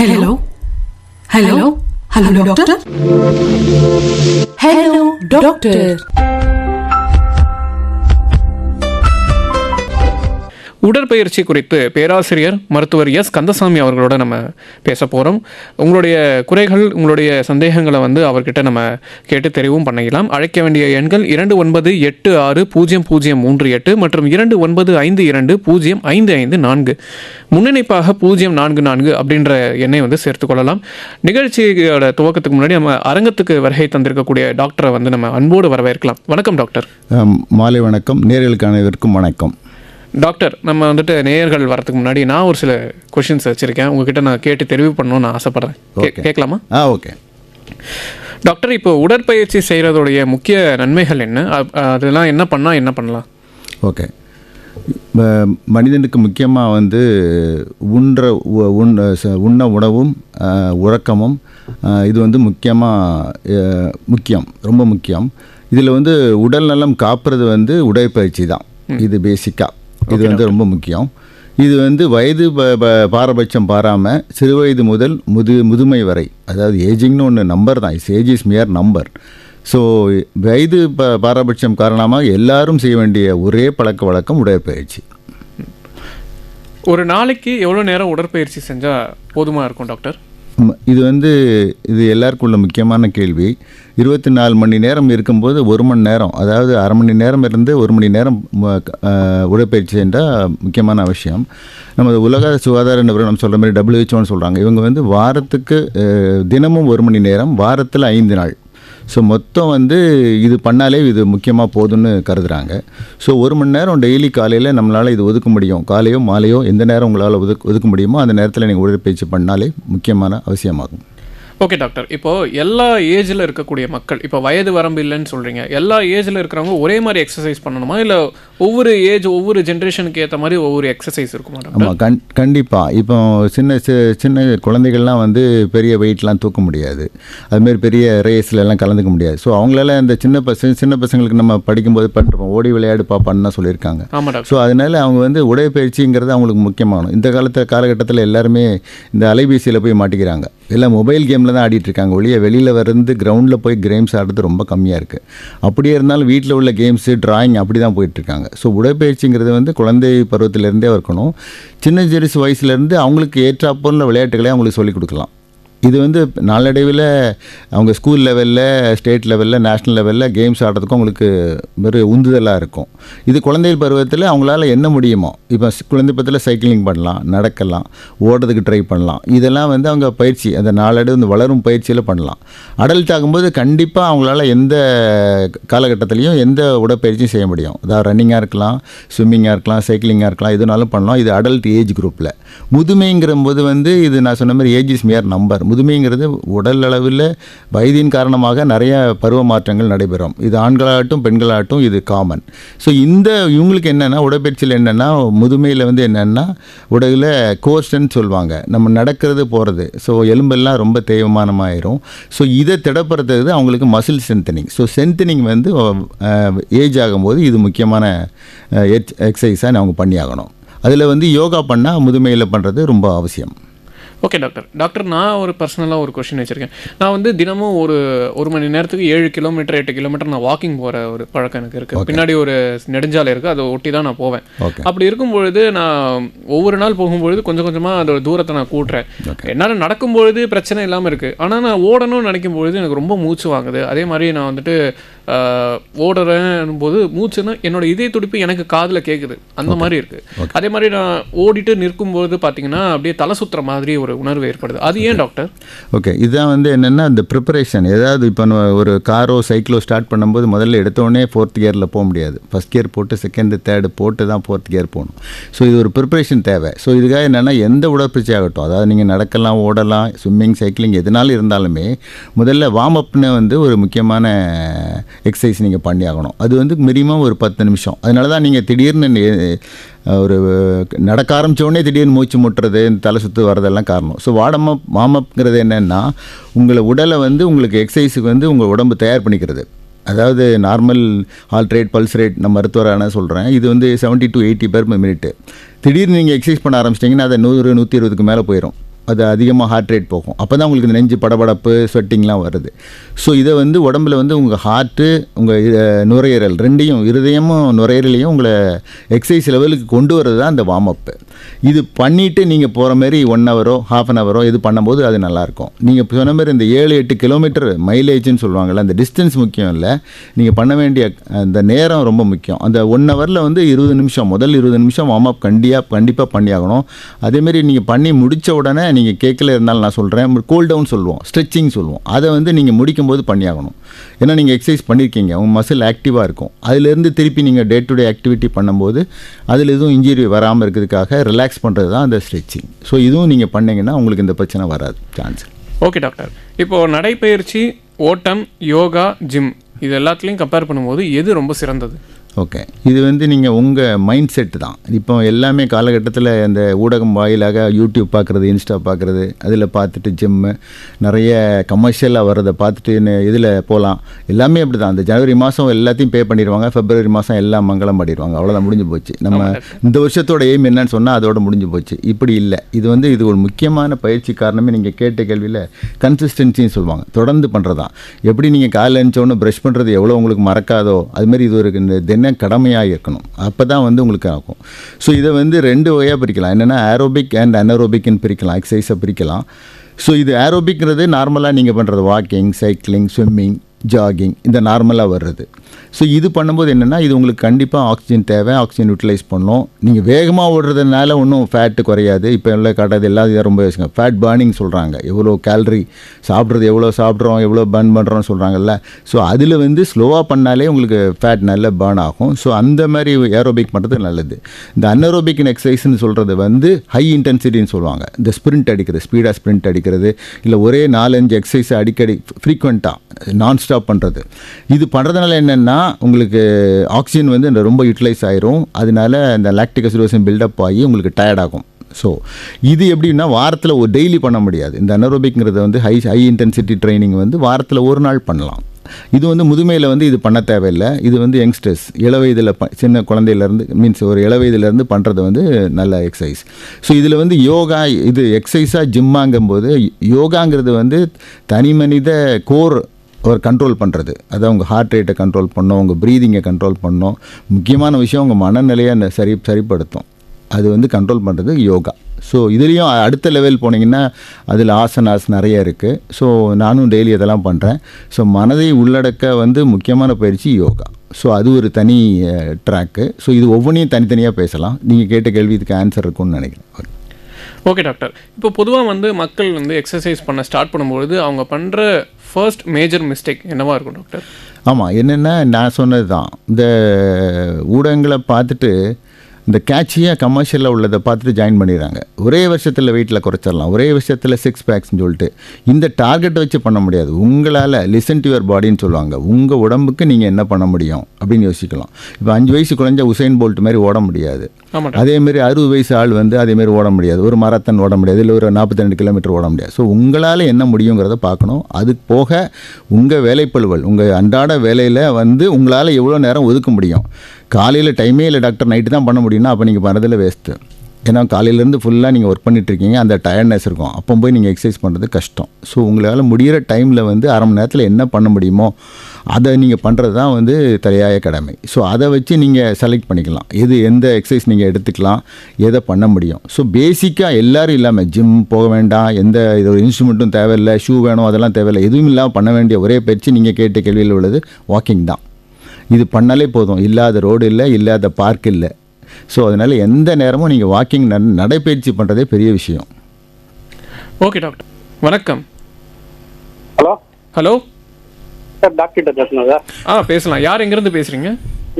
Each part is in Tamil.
Hello? Hello? Hello, doctor? Hello, doctor. உடற்பயிற்சி குறித்து பேராசிரியர் மருத்துவர் எஸ் கந்தசாமி அவர்களோட நம்ம பேச போகிறோம். உங்களுடைய குறைகள், உங்களுடைய சந்தேகங்களை அவர்கிட்ட நம்ம கேட்டு தெரிவும் பண்ணிக்கலாம். அழைக்க வேண்டிய எண்கள் 29860038 மற்றும் 2952055554. முன்னிணைப்பாக 044 அப்படின்ற எண்ணை சேர்த்துக்கொள்ளலாம். நிகழ்ச்சியோட துவக்கத்துக்கு முன்னாடி நம்ம அரங்கத்துக்கு வருகை தந்திருக்கக்கூடிய டாக்டரை நம்ம அன்போடு வரவேற்கலாம். வணக்கம் டாக்டர். மாலை வணக்கம். நேயர்களுக்கு அனைவருக்கும் வணக்கம். டாக்டர், நம்ம நேயர்கள் வரதுக்கு முன்னாடி நான் ஒரு சில கொஷின்ஸ் வச்சுருக்கேன். உங்ககிட்ட நான் கேட்டு தெரிவு பண்ணணும்னு நான் ஆசைப்பட்றேன். கேட்கலாமா? ஓகே டாக்டர், இப்போ உடற்பயிற்சி செய்கிறதுடைய முக்கிய நன்மைகள் என்ன? அதெல்லாம் என்ன பண்ணலாம்? ஓகே, மனிதனுக்கு முக்கியமாக உண்ண உணவும் உறக்கமும் இது முக்கியம், ரொம்ப முக்கியம். இதில் உடல் நலம் காப்புறது உடற்பயிற்சி தான். இது பேசிக்காக இது ரொம்ப முக்கியம். இது வயது பாரபட்சம் பாராமல் சிறு வயது முதல் முதுமை வரை, அதாவது ஏஜிங்னு ஒன்று நம்பர் தான், ஏஜ் இஸ் மியர் நம்பர். ஸோ வயது பாரபட்சம் காரணமாக எல்லாரும் செய்ய வேண்டிய ஒரே பழக்க வழக்கம் உடற்பயிற்சி. ஒரு நாளைக்கு எவ்வளோ நேரம் உடற்பயிற்சி செஞ்சால் போதுமாக இருக்கும் டாக்டர்? இது எல்லாருக்கும் உள்ள முக்கியமான கேள்வி. 24 மணி நேரம் இருக்கும்போது 1 மணி நேரம், அதாவது அரை மணி நேரம் இருந்து 1 மணி நேரம் உடற்பயிற்சி செஞ்சால் முக்கியமான அவசியம். நம்ம உலக சுகாதார நிறுவனம் சொல்கிற மாதிரி WHO சொல்கிறாங்க. இவங்க வாரத்துக்கு தினமும் 1 மணி நேரம், வாரத்தில் 5 நாள். ஸோ மொத்தம் இது பண்ணாலே இது முக்கியமாக போதும்னு கருதுகிறாங்க. ஸோ 1 மணி நேரம் டெய்லி காலையில் நம்மளால் இது ஒதுக்க முடியும். காலையோ மாலையோ எந்த நேரம் உங்களால் ஒதுக்க முடியுமோ அந்த நேரத்தில் நீங்கள் உடற்பயிற்சி பண்ணாலே முக்கியமான அவசியமாகும். ஓகே டாக்டர், இப்போது எல்லா ஏஜில் இருக்கக்கூடிய மக்கள், இப்போ வயது வரம்பு இல்லைன்னு சொல்கிறீங்க, எல்லா ஏஜில் இருக்கிறவங்க ஒரே மாதிரி எக்ஸசைஸ் பண்ணணுமா, இல்லை ஒவ்வொரு ஏஜ் ஒவ்வொரு ஜென்ரேஷனுக்கு ஏற்ற மாதிரி ஒவ்வொரு எக்ஸசைஸ் இருக்குமா? ஆமாம், கண்டிப்பாக. இப்போ சின்ன குழந்தைகள்லாம் பெரிய வெயிட்லாம் தூக்க முடியாது, அதுமாரி பெரிய ரேஸ்லாம் கலந்துக்க முடியாது. ஸோ அவங்களால இந்த சின்ன பசங்களுக்கு நம்ம படிக்கும்போது பட்டிருப்போம், ஓடி விளையாடு பாப்பான்னு தான் சொல்லியிருக்காங்க. ஆமாம் டாக்டர். ஸோ அதனால் அவங்க உடற்பயிற்சிங்கிறது அவங்களுக்கு முக்கியமானது. இந்த காலகட்டத்தில் எல்லாருமே இந்த அலைபேசியில் போய் மாட்டிக்கிறாங்க, எல்லாம் மொபைல் கேமில் தான் ஆடிட்டுருக்காங்க. வெளியில் கிரவுண்டில் போய் கேம்ஸ் ஆடுறது ரொம்ப கம்மியாக இருக்குது. அப்படியே இருந்தாலும் வீட்டில் உள்ள கேம்ஸு, டிராயிங் அப்படி தான் போயிட்டுருக்காங்க. ஸோ உடற்பயிற்சிங்கிறது குழந்தை பருவத்திலேருந்தே இருக்கணும். சின்ன சிறுசு வயசுலேருந்து அவங்களுக்கு ஏற்றாப்போல விளையாட்டுகளே அவங்களுக்கு சொல்லிக் கொடுக்கலாம். இது நாளடைவில் அவங்க ஸ்கூல் லெவலில், ஸ்டேட் லெவலில், நேஷ்னல் லெவலில் கேம்ஸ் ஆடுறதுக்கும் அவங்களுக்கு ஒரு உந்துதலாக இருக்கும். இது குழந்தை பருவத்தில் அவங்களால என்ன முடியுமோ, இப்போ குழந்தை பருவத்தில் சைக்கிளிங் பண்ணலாம், நடக்கலாம், ஓடுறதுக்கு ட்ரை பண்ணலாம். இதெல்லாம் அவங்க பயிற்சி, அந்த நாளடைவு வளரும் பயிற்சியில் பண்ணலாம். அடல்ட் ஆகும்போது கண்டிப்பாக அவங்களால எந்த காலகட்டத்திலையும் எந்த உடற்பயிற்சியும் செய்ய முடியும். அதாவது ரன்னிங்காக இருக்கலாம், ஸ்விம்மிங்காக இருக்கலாம், சைக்கிளிங்காக இருக்கலாம், எதுனாலும் பண்ணலாம். இது அடல்ட் ஏஜ் குரூப்பில். முதுமைங்கிற போது இது நான் சொன்ன மாதிரி ஏஜ் இஸ் மியர் நம்பர். முதுமைங்கிறது உடல் அளவில் வயதின் காரணமாக நிறைய பருவ மாற்றங்கள் நடைபெறும். இது ஆண்களாகட்டும் பெண்களாகட்டும் இது காமன். ஸோ இவங்களுக்கு என்னென்னா உடற்பயிற்சியில் என்னென்னா முதுமையில் என்னென்னா உடலில் கோர்ஸ்ன்னு சொல்லுவாங்க, நம்ம நடக்கிறது போகிறது. ஸோ எலும்பெல்லாம் ரொம்ப தேய்மானமாயிரும். ஸோ இதை திடப்படுத்துறது அவங்களுக்கு muscle strengthening. So strengthening age ஆகும்போது இது முக்கியமான எக்ஸசைஸாக அவங்க பண்ணி ஆகணும். அதில் யோகா பண்ணால் முதுமையில் பண்ணுறது ரொம்ப அவசியம். ஓகே டாக்டர், நான் ஒரு பர்சனலாக ஒரு கொஷின் வச்சுருக்கேன். நான் தினமும் ஒரு மணி நேரத்துக்கு 7 கிலோமீட்டர் 8 கிலோமீட்டர் நான் வாக்கிங் போகிற ஒரு பழக்கம் எனக்கு இருக்குது. பின்னாடி ஒரு நெடுஞ்சாலை இருக்குது, அதை ஒட்டி தான் நான் போவேன். அப்படி இருக்கும்பொழுது நான் ஒவ்வொரு நாள் போகும்பொழுது கொஞ்சம் கொஞ்சமாக அந்த தூரத்தை நான் கூட்டுறேன். என்னால் நடக்கும்பொழுது பிரச்சனை இல்லாமல் இருக்குது, ஆனால் நான் ஓடணும்னு நினைக்கும் பொழுது எனக்கு ரொம்ப மூச்சு வாங்குது. அதே மாதிரி நான் ஓடுறேன் போது மூச்சுன்னா என்னோட இதய துடிப்பு எனக்கு காதில் கேட்குது, அந்த மாதிரி இருக்குது. அதே மாதிரி நான் ஓடிட்டு நிற்கும்போது பார்த்தீங்கன்னா அப்படியே தலை சுற்றுற மாதிரி ஒரு உணர்வு ஏற்படுது. அது ஏன் டாக்டர்? ஓகே, இதுதான் என்னென்னா இந்த ப்ரிப்பரேஷன். ஏதாவது இப்போ ஒரு காரோ சைக்கிளோ ஸ்டார்ட் பண்ணும்போது முதல்ல எடுத்தோடனே 4th கியரில் போக முடியாது. ஃபஸ்ட் கியர் போட்டு 2nd 3rd போட்டு தான் 4th கியர் போகணும். ஸோ இது ஒரு ப்ரிப்பரேஷன் தேவை. ஸோ இதுக்காக என்னென்னா எந்த உடற்பயிற்சி ஆகட்டும், அதாவது நீங்கள் நடக்கலாம், ஓடலாம், ஸ்விம்மிங், சைக்கிளிங் எதுனாலும் இருந்தாலுமே முதல்ல வார்ம் அப்னு ஒரு முக்கியமான எக்ஸசைஸ் நீங்கள் பண்ணி ஆகணும். அது மினிமம் ஒரு 10 நிமிஷம். அதனால தான் நீங்கள் திடீர்னு ஒரு நடக்க ஆரம்பித்தோடனே திடீர்னு மூச்சு முட்டுறது, தலை சுற்று வரதெல்லாம் காரணம். ஸோ வார்ம் அப்ங்கிறது என்னென்னா உங்களை உடலை உங்களுக்கு எக்ஸசைஸுக்கு உங்கள் உடம்பு தயார் பண்ணிக்கிறது. அதாவது normal heart rate, pulse rate, நம்ம மருத்துவரான சொல்கிறேன், இது 70 to 80 per minute. திடீர்னு நீங்கள் எக்ஸசைஸ் பண்ண ஆரம்பிச்சிட்டிங்கன்னா அதை 100 120க்கு மேலே போயிடும். அது அதிகமாக ஹார்ட் ரேட் போகும். அப்போ தான் உங்களுக்கு இந்த நெஞ்சு படபடப்பு ஸ்வெட்டிங்லாம் வருது. ஸோ இதை வந்து உடம்புல வந்து உங்கள் ஹார்ட்டு உங்கள் நுரையீரல் ரெண்டையும், இருதயமும் நுரையீரலையும் உங்களை எக்ஸசைஸ் லெவலுக்கு கொண்டு வரது தான் அந்த வார்ம் அப்பு. இது பண்ணிவிட்டு நீங்கள் போகிற மாதிரி 1 ஹவரோ ½ அன் ஹவரோ இது பண்ணும்போது அது நல்லாயிருக்கும். நீங்கள் சொன்ன மாதிரி இந்த 7-8 கிலோமீட்டர் மைலேஜ்னு சொல்லுவாங்கள்ல, அந்த டிஸ்டன்ஸ் முக்கியம் இல்லை, நீங்கள் பண்ண வேண்டிய அந்த நேரம் ரொம்ப முக்கியம். அந்த 1 ஹவரில் வந்து 20 நிமிஷம், முதல் 20 நிமிஷம் வார்ம் அப் கண்டிப்பாக பண்ணியாகணும். அதேமாரி நீங்கள் பண்ணி முடித்த உடனே நீங்கள் கேட்கல இருந்தாலும் நான் சொல்கிறேன், கூல் டவுன் சொல்லுவோம், ஸ்ட்ரெச்சிங் சொல்லுவோம், அதை வந்து நீங்கள் முடிக்கும்போது பண்ணியாகணும். ஏன்னா நீங்கள் எக்ஸசைஸ் பண்ணியிருக்கீங்க, உங்கள் மசில் ஆக்டிவாக இருக்கும். அதிலேருந்து திருப்பி நீங்கள் டே டு டே ஆக்டிவிட்டி பண்ணும்போது அதில் எதுவும் இன்ஜுரி வராமல் இருக்கிறதுக்காக ரிலாக்ஸ் பண்ணுறது தான் அந்த ஸ்ட்ரெச்சிங். ஸோ இதுவும் நீங்கள் பண்ணிங்கன்னா உங்களுக்கு இந்த பிரச்சனை வராது சான்ஸ். ஓகே டாக்டர், இப்போது நடைப்பயிற்சி, ஓட்டம், யோகா, ஜிம் இது எல்லாத்துலேயும் கம்பேர் பண்ணும்போது எது ரொம்ப சிறந்தது? ஓகே, இது வந்து நீங்கள் உங்கள் மைண்ட் செட்டு தான். இப்போ எல்லாமே காலகட்டத்தில் இந்த ஊடகம் வாயிலாக யூடியூப் பார்க்குறது, இன்ஸ்டா பார்க்குறது, அதில் பார்த்துட்டு ஜிம்மு நிறைய கமர்ஷியலாக வர்றதை பார்த்துட்டு இதில் போகலாம். எல்லாமே அப்படி தான். அந்த ஜனவரி மாதம் எல்லாத்தையும் பே பண்ணிடுவாங்க, ஃபெப்ரவரி மாதம் எல்லாம் மங்களம் பண்ணிடுவாங்க, அவ்வளோதான், முடிஞ்சு போச்சு. நம்ம இந்த வருஷத்தோட எய்ம் என்னன்னு சொன்னால் அதோட முடிஞ்சு போச்சு. இப்படி இல்லை. இது ஒரு முக்கியமான பயிற்சி. காரணமே நீங்கள் கேட்ட கேள்வியில் கன்சிஸ்டன்சின்னு சொல்லுவாங்க, தொடர்ந்து பண்ணுறது தான். எப்படி நீங்கள் காலையில் எழுந்தோன்னு ப்ரஷ் பண்ணுறது எவ்வளோ உங்களுக்கு மறக்காதோ அதுமாரி இது ஒரு இந்த கடமையாக இருக்கணும். அப்போ தான் வந்து உங்களுக்கு ஆகும். ஸோ இதை வந்து 2 வகையாக பிரிக்கலாம். என்னென்னா ஏரோபிக் அண்ட் அனரோபிக்னு பிரிக்கலாம், எக்ஸசைஸை பிரிக்கலாம். ஸோ இது ஏரோபிக்ங்கிறது நார்மலாக நீங்கள் பண்ணுறது வாக்கிங், சைக்கிளிங், ஸ்விம்மிங், ஜாகிங், இந்த நார்மலாக வர்றது. ஸோ இது பண்ணும்போது என்னென்னா இது உங்களுக்கு கண்டிப்பாக ஆக்சிஜன் தேவை, ஆக்சிஜன் யூட்டிலைஸ் பண்ணணும். நீங்கள் வேகமாக ஓடுறதுனால ஒன்றும் ஃபேட்டு குறையாது. இப்போ எல்லாம் காட்டாது, எல்லாத்தையும் ரொம்ப யோசிங்க. ஃபேட் பர்னிங் சொல்கிறாங்க, எவ்வளோ கேலரி சாப்பிட்றது, எவ்வளோ சாப்பிட்றோம், எவ்வளோ பர்ன் பண்ணுறோம்னு சொல்கிறாங்கல்ல. ஸோ அதில் வந்து ஸ்லோவாக பண்ணாலே உங்களுக்கு ஃபேட் நல்லா பர்ன் ஆகும். ஸோ அந்த மாதிரி ஏரோபிக் பண்ணுறது நல்லது. இந்த அனரோபிக் எக்ஸசைஸ்ன்னு சொல்கிறது வந்து ஹை இன்டென்சிட்டின்னு சொல்லுவாங்க. இந்த ஸ்ப்ரிண்ட் அடிக்கிறது, ஸ்பீடாக ஸ்ப்ரிண்ட் அடிக்கிறது, இல்லை ஒரே 4-5 எக்ஸசைஸ் அடிக்கடி ஃப்ரீக்வெண்ட்டாக நான்ஸ்டாப் பண்ணுறது. இது பண்ணுறதுனால என்னென்னா உங்களுக்கு ஆக்சிஜன் வந்து ரொம்ப யூட்டிலைஸ் ஆயிரும். அதனால இந்த லாக்டிக் அசிடோசின் பில்டப் ஆகி உங்களுக்கு டயர்ட் ஆகும். ஸோ இது எப்படின்னா வாரத்தில் ஒரு டெய்லி பண்ண முடியாது. இந்த அனரோபிக்ங்கிறது வந்து ஹை இன்டென்சிட்டி ட்ரைனிங் வந்து வாரத்தில் ஒரு நாள் பண்ணலாம். இது வந்து முதுமையில் வந்து இது பண்ண தேவையில்லை. இது வந்து யங்ஸ்டர்ஸ் இளவயதில் சின்ன குழந்தையிலேருந்து மீன்ஸ் ஒரு இளவயதிலேருந்து பண்ணுறது வந்து நல்ல எக்ஸசைஸ். ஸோ இதில் வந்து யோகா இது எக்ஸசைஸாக ஜிம்மாங்கும்போது யோகாங்கிறது வந்து தனி மனித கோர் ஒரு கண்ட்ரோல் பண்ணுறது. அதாவது உங்கள் ஹார்ட் ரேட்டை கண்ட்ரோல் பண்ணணும், உங்கள் ப்ரீதிங்கை கண்ட்ரோல் பண்ணணும். முக்கியமான விஷயம் உங்கள் மனநிலையை சரிப்படுத்தும். அது வந்து கண்ட்ரோல் பண்ணுறது யோகா. ஸோ இதுலேயும் அடுத்த லெவல் போனீங்கன்னா அதில் ஆசனாஸ் நிறைய இருக்குது. ஸோ நானும் டெய்லி அதெல்லாம் பண்ணுறேன். ஸோ மனதை உள்ளடக்க வந்து முக்கியமான பயிற்சி யோகா. ஸோ அது ஒரு தனி ட்ராக்கு. ஸோ இது ஒவ்வொன்றையும் தனித்தனியாக பேசலாம். நீங்கள் கேட்ட கேள்வி இதுக்கு ஆன்சர் இருக்கும்னு நினைக்கிறேன். ஓகே டாக்டர், இப்போ பொதுவாக வந்து மக்கள் வந்து எக்ஸசைஸ் பண்ண ஸ்டார்ட் பண்ணும்பொழுது அவங்க பண்ணுற ஃபர்ஸ்ட் மேஜர் மிஸ்டேக் என்னவாக இருக்கும் டாக்டர்? ஆமாம், என்னென்னா நான் சொன்னது தான். இந்த ஊடகங்களை பார்த்துட்டு இந்த கேட்சியாக கமர்ஷியலாக உள்ளதை பார்த்துட்டு ஜாயின் பண்ணிடுறாங்க. ஒரே வருஷத்தில் வெயிட்டில் குறைச்சிடலாம், ஒரே வருஷத்தில் 6 பேக்ஸ்ன்னு சொல்லிட்டு இந்த டார்கெட்டை வச்சு பண்ண முடியாது. உங்களால் லிசன் டு யுவர் பாடின்னு சொல்லுவாங்க. உங்கள் உடம்புக்கு நீங்கள் என்ன பண்ண முடியும் அப்படின்னு யோசிக்கலாம். இப்போ 5 வயசு குறைஞ்ச உசைன் போல்ட் மாதிரி ஓட முடியாது. அதேமாரி 60 வயசு ஆள் வந்து அதேமாரி ஓட முடியாது. ஒரு மராத்தான் ஓட முடியாது, இல்லை ஒரு 42 கிலோமீட்டர் ஓட முடியாது. ஸோ உங்களால் என்ன முடியுங்கிறத பார்க்கணும். அது போக உங்கள் வேலைப்பளுவல், உங்கள் அன்றாட வேலையில் வந்து உங்களால் எவ்வளோ நேரம் ஒதுக்க முடியும். காலையில் டைமே இல்லை டாக்டர், நைட்டு தான் பண்ண முடியும்னா அப்போ நீங்கள் பண்ணுறதில் வேஸ்ட்டு. ஏன்னா காலையிலேருந்து ஃபுல்லாக நீங்கள் ஒர்க் பண்ணிகிட்ருக்கீங்க, அந்த டயர்ட்னஸ் இருக்கும். அப்போ போய் நீங்கள் எக்ஸசைஸ் பண்ணுறது கஷ்டம். ஸோ உங்களால் முடிகிற டைமில் வந்து அரை மணி நேரத்தில் என்ன பண்ண முடியுமோ அதை நீங்கள் பண்ணுறது தான் வந்து தலையாய கடமை. ஸோ அதை வச்சு நீங்கள் செலக்ட் பண்ணிக்கலாம், எந்த எக்ஸசைஸ் நீங்கள் எடுத்துக்கலாம், எதை பண்ண முடியும். ஸோ பேசிக்காக எல்லோரும் இல்லாமல் ஜிம் போக வேண்டாம், எந்த இது ஒரு இன்ஸ்ட்ருமெண்ட்டும் தேவையில்லை, ஷூ வேணும் அதெல்லாம் தேவையில்லை, எதுவும் இல்லாமல் பண்ண வேண்டிய ஒரே பயிற்சி நீங்கள் கேட்ட கேள்வியில் உள்ளது வாக்கிங் தான். இது பண்ணாலே போதும். இல்லாத ரோடு இல்லை, இல்லாத பார்க் இல்லை. ஸோ அதனால் எந்த நேரமும் நீங்கள் வாக்கிங் நடைப்பயிற்சி பண்ணுறதே பெரிய விஷயம். ஓகே டாக்டர், வணக்கம். ஹலோ ஹலோ சார், டாக்டர் பேசணும் சார். பேசலாம். யார் எங்கேருந்து பேசுகிறீங்க?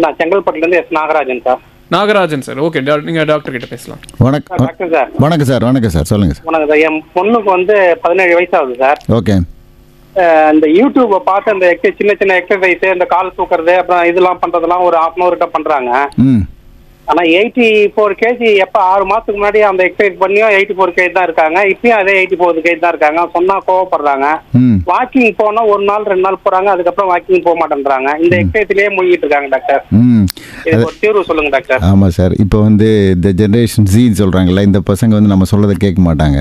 நான் செங்கல்பட்டுலேருந்து Nagarajan sir. Nagarajan sir, okay, நீங்கள் டாக்டர் கிட்ட பேசலாம். வணக்கம் டாக்டர் சார். வணக்கம் சார். வணக்கம் சார், சொல்லுங்கள் சார். வணக்கம் சார். என் பொண்ணுக்கு வந்து 17 வயசு ஆகுது சார். ஓகே. இந்த யூடியூப்பை பார்த்து அந்த சின்ன சின்ன எக்ஸசைஸ், இந்த கால் தூக்குறது, அப்புறம் இதெல்லாம் பண்ணுறதெல்லாம் ஒரு 1/2 hour கிட்ட பண்ணுறாங்க. ஆனா 84 கேஜி எப்ப 6 மாசத்துக்கு முன்னாடி அந்த எக்ஸசைஸ் பண்ணியும் 84 கேஜி தான் இருக்காங்க. இப்பயும் அதே 84 கேஜி தான் இருக்காங்க. சொன்னா கோவப்படுறாங்க. வாக்கிங் போனா ஒரு நாள் 2 நாள் போறாங்க, அதுக்கப்புறம் வாக்கிங் போக மாட்டேன்றாங்க. இந்த எக்ஸசைஸ்லயே மூழ்கிட்டு இருக்காங்க டாக்டர். இதுக்கு ஒரு தீர்வு சொல்லுங்க டாக்டர். ஆமாம் சார், இப்போ வந்து இந்த ஜென்ரேஷன் ஜீன்னு சொல்கிறாங்கல்ல, இந்த பசங்க வந்து நம்ம சொல்கிறத கேட்க மாட்டாங்க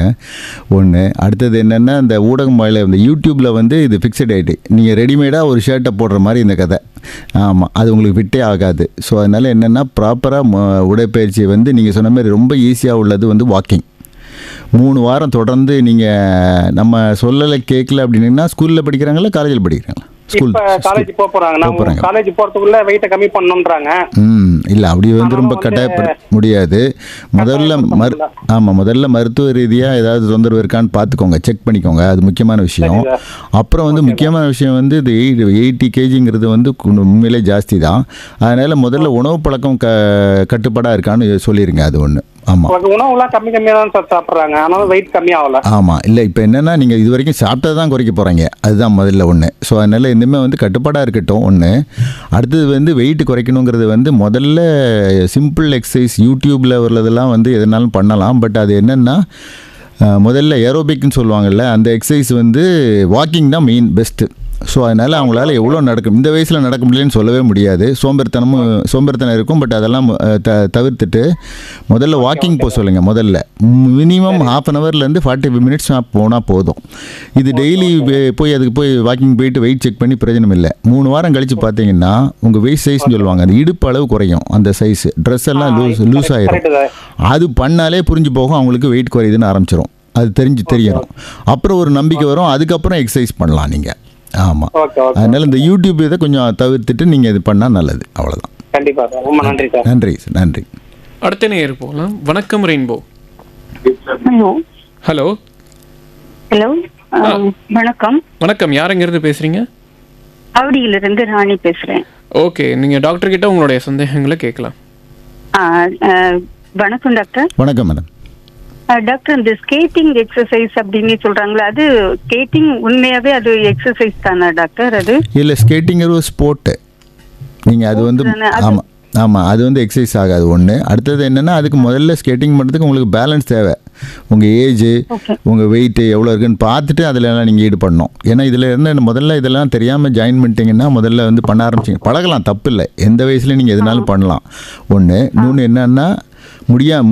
ஒன்று. அடுத்தது என்னென்னா, இந்த ஊடகம் வாயில இந்த யூடியூப்பில் வந்து இது ஃபிக்ஸட் ஆகிட்டு, நீங்கள் ரெடிமேடாக ஒரு ஷர்ட்டை போடுற மாதிரி இந்த கதை. ஆமாம், அது உங்களுக்கு ஃபிட்டே ஆகாது. ஸோ அதனால் என்னென்னா, ப்ராப்பராக உடற்பயிற்சியை வந்து நீங்கள் சொன்ன மாதிரி ரொம்ப ஈஸியாக உள்ளது வந்து வாக்கிங். 3 வாரம் தொடர்ந்து நீங்கள் நம்ம சொல்லலை கேட்கல அப்படின்னா, ஸ்கூலில் படிக்கிறாங்களா காலேஜில் படிக்கிறாங்களா? இப்ப காலேஜ் போறாங்க. நான் காலேஜ் போறதுக்குள்ள வெயிட்ட கம்மி பண்ணணும்ன்றாங்க. இல்ல அப்படி வந்து ரொம்ப கட்டாயப்படுத்த முடியாது. முதல்ல மருத்துவ ரீதியா ஏதாவது தொந்தரவு இருக்கான்னு பார்த்துக்கோங்க, செக் பண்ணிக்கோங்க. அது முக்கியமான விஷயம். அப்புறம் வந்து முக்கியமான விஷயம் வந்து இது 80 கேஜிங்கிறது வந்து உண்மையிலே ஜாஸ்தி தான். அதனால முதல்ல உணவு பழக்கம் கட்டுப்பாடாக இருக்கான்னு சொல்லிடுங்க. அது ஒன்று. ஆமாம், உணவுலாம் கம்மியாக தான் சார் சாப்பிட்றாங்க, ஆனாலும் வெயிட் கம்மியாகல. ஆமாம், இல்லை இப்போ என்னென்னா, நீங்கள் இது வரைக்கும் சாப்பிட்டது தான் குறைக்க போகிறீங்க, அதுதான் முதல்ல ஒன்று. ஸோ அதனால் இனிமேல் வந்து கட்டுப்பாடாக இருக்கட்டும் ஒன்று. அடுத்தது வந்து வெயிட் குறைக்கணுங்கிறது வந்து முதல்ல சிம்பிள் எக்ஸசைஸ் யூடியூப்பில் உள்ளதெல்லாம் வந்து எதுனாலும் பண்ணலாம். பட் அது என்னென்னா, முதல்ல ஏரோபிக்னு சொல்லுவாங்கள்ல, அந்த எக்ஸசைஸ் வந்து வாக்கிங் தான் மெயின் பெஸ்ட்டு. ஸோ அதனால் அவங்களால எவ்வளோ நடக்கும், இந்த வயசில் நடக்க முடியலன்னு சொல்லவே முடியாது. சோம்பேறித்தனம் இருக்கும். பட் அதெல்லாம் தவிர்த்துட்டு முதல்ல வாக்கிங் போக சொல்லுங்கள். முதல்ல மினிமம் 1/2 ஹவர்லேருந்து 45 மினிட்ஸ் போனால் போதும். இது டெய்லி அதுக்கு போய் வாக்கிங் போயிட்டு வெயிட் செக் பண்ணி பிரயோஜனம் இல்லை. 3 வாரம் கழித்து பார்த்தீங்கன்னா உங்கள் வெயிட் சைஸ்ன்னு சொல்லுவாங்க, அந்த இடுப்பு அளவு குறையும். அந்த சைஸ் ட்ரெஸ் எல்லாம் லூஸ் ஆகிடும். அது பண்ணாலே புரிஞ்சு போகும் அவங்களுக்கு வெயிட் குறையுதுன்னு ஆரம்பிச்சிடும். அது தெரியணும். அப்புறம் ஒரு நம்பிக்கை வரும். அதுக்கப்புறம் எக்ஸசைஸ் பண்ணலாம் நீங்கள். ஆமாம், அதனால இந்த யூடியூப் இதை கொஞ்சம் தவிர்த்துட்டு நீங்கள் இது பண்ணால் நல்லது. அவ்வளோதான். கண்டிப்பாக சார், ரொம்ப நன்றி சார். நன்றி சார், நன்றி. அடுத்த நேயர் போகலாம். வணக்கம் ரெயின்போ. ஹலோ ஹலோ, வணக்கம். வணக்கம், யாருங்கிறது பேசுறீங்க? அவடியிலிருந்து ராணி பேசுறேன். ஓகே, நீங்க டாக்டர் கிட்ட உங்களுடைய சந்தேகங்களை கேட்கலாம். வணக்கம் டாக்டர். வணக்கம் மேடம். டாக்டர், இந்த ஸ்கேட்டிங் எக்ஸசைஸ் அப்படின்னு சொல்றாங்களா, அது ஸ்கேட்டிங் உண்மையாவே அது எக்ஸசைஸ் தானா டாக்டர்? அது இல்லை, ஸ்கேட்டிங் ஒரு ஸ்போர்ட்டு. நீங்கள் அது வந்து ஆமாம், அது வந்து எக்ஸசைஸ் ஆகாது ஒன்று. அடுத்தது என்னென்னா, அதுக்கு முதல்ல ஸ்கேட்டிங் பண்ணுறதுக்கு உங்களுக்கு பேலன்ஸ் தேவை. உங்கள் ஏஜு, உங்கள் வெயிட்டு எவ்வளோ இருக்குன்னு பார்த்துட்டு அதிலெல்லாம் நீங்கள் ஈடுபடணும். ஏன்னா இதில் என்ன, முதல்ல இதெல்லாம் தெரியாமல் ஜாயின் பண்ணிட்டீங்கன்னா முதல்ல வந்து பண்ண ஆரம்பிச்சிங்க. பழகலாம், தப்பு இல்லை. எந்த வயசுலையும் நீங்கள் எதுனாலும் பண்ணலாம் ஒன்று. இன்னொன்று என்னென்னா,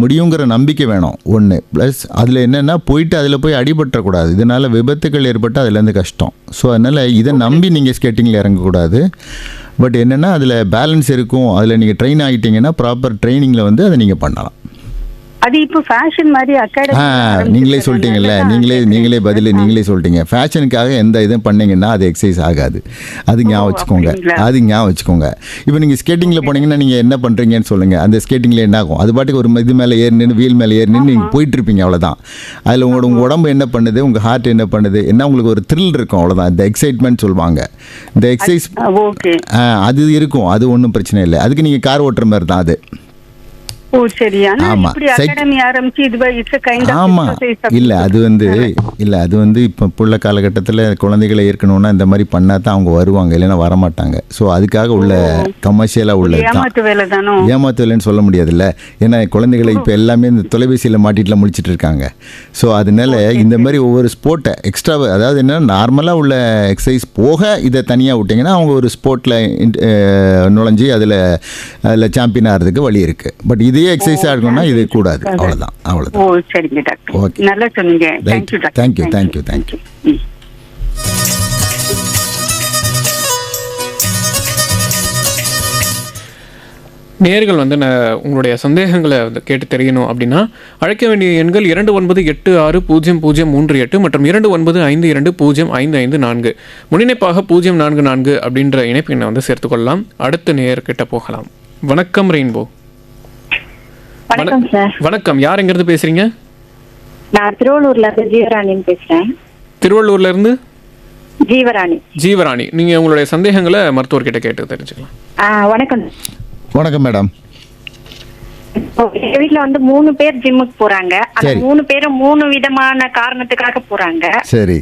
முடியுங்கிற நம்பிக்கை வேணும் ஒன்று. ப்ளஸ் அதில் என்னென்னா, போயிட்டு அதில் போய் அடிபட்டுறக்கூடாது. இதனால் விபத்துக்கள் ஏற்பட்டு அதுலேருந்து கஷ்டம். ஸோ அதனால் இதை நம்பி நீங்கள் ஸ்கேட்டிங்கில் இறங்கக்கூடாது. பட் என்னென்னா, அதில் பேலன்ஸ் இருக்கும். அதில் நீங்கள் ட்ரெயின் ஆகிட்டீங்கன்னா ப்ராப்பர் ட்ரைனிங்கில் வந்து அதை நீங்கள் பண்ணலாம். அது இப்போ ஃபேஷன் மாதிரி அகாடமி நீங்களே சொல்லிட்டீங்கல்ல, நீங்களே சொல்லிட்டீங்க. ஃபேஷனுக்காக எந்த இதுவும் பண்ணீங்கன்னா அது எக்ஸசைஸ் ஆகாது. அது ஞாபகம் வச்சுக்கோங்க. இப்போ நீங்கள் ஸ்கேட்டிங்கில் போனீங்கன்னா நீங்கள் என்ன பண்ணுறீங்கன்னு சொல்லுங்கள். அந்த ஸ்கேட்டிங்கில் என்ன ஆகும், அது பாட்டுக்கு ஒரு இது மேலே ஏறினு வீல் மேலே ஏறினு நீங்கள் போயிட்டுருப்பீங்க, அவ்வளோதான். அதில் உங்கள் உடம்பு என்ன பண்ணுது, உங்கள் ஹார்ட் என்ன பண்ணுது, என்ன உங்களுக்கு ஒரு த்ரில் இருக்கும், அவ்வளோதான். இந்த எக்ஸைட்மெண்ட் சொல்லுவாங்க. இந்த எக்ஸசைஸ் அது இருக்கும், அது ஒன்றும் பிரச்சனை இல்லை. அதுக்கு நீங்கள் கார் ஓட்டுற மாதிரி தான் அது. அது வந்து இப்போ உள்ள காலகட்டத்தில் குழந்தைகளை இருக்கணும்னா இந்த மாதிரி பண்ணால் தான் அவங்க வருவாங்க, இல்லைன்னா வரமாட்டாங்க. ஸோ அதுக்காக உள்ள கமர்ஷியலாக உள்ளது தான். ஏமாத்து வேலைன்னு சொல்ல முடியாதுல்ல. ஏன்னா குழந்தைகளை இப்போ எல்லாமே இந்த தொலைபேசியில் மாட்டிட்டுலாம் முடிச்சுட்டு இருக்காங்க. ஸோ அதனால இந்த மாதிரி ஒவ்வொரு ஸ்போர்ட்டை எக்ஸ்ட்ரா, அதாவது என்ன, நார்மலாக உள்ள எக்ஸசைஸ் போக இதை தனியாக விட்டிங்கன்னா அவங்க ஒரு ஸ்போர்ட்டில் நுழைஞ்சி அதில் சாம்பியன் ஆகிறதுக்கு வழி இருக்குது. பட் இதே எக்ஸசைஸாக இருக்கணும்னா இது கூடாது. அவ்வளோதான். ஓ சரிங்க டாக்டர், ஓகே, நல்லா சொன்னீங்க. தேங்க்யூ. நேயர்கள் வந்து உங்களுடைய சந்தேகங்களை வந்து கேட்டு தெரியணும் அப்படின்னா அழைக்க வேண்டிய எண்கள் 29860038 மற்றும் 2952055554. முன்னிணைப்பாக 044 அப்படின்ற இணைப்பு எண்ணை வந்து சேர்த்துக்கொள்ளலாம். அடுத்த நேயர்கிட்ட போகலாம். வணக்கம் ரெயின்போ. வணக்கம் சார். வணக்கம், யாருங்கிறது பேசுறீங்க? நான் திருவள்ளூர்ல இருந்து ஜீவராணி பேசுறேன். திருவள்ளூர்ல இருந்து ஜீவராணி. நீங்க உங்களுடைய சந்தேகங்களை மருத்துவர்கிட்ட கேட்டு தெரிஞ்சுக்கலாம். வணக்கம். வணக்கம் மேடம். எங்க வீட்டுல வந்து 3 பேர் ஜிம்முக்கு போறாங்க. அந்த 3 பேரும் 3 விதமான காரணத்துக்காக போறாங்க. சரி.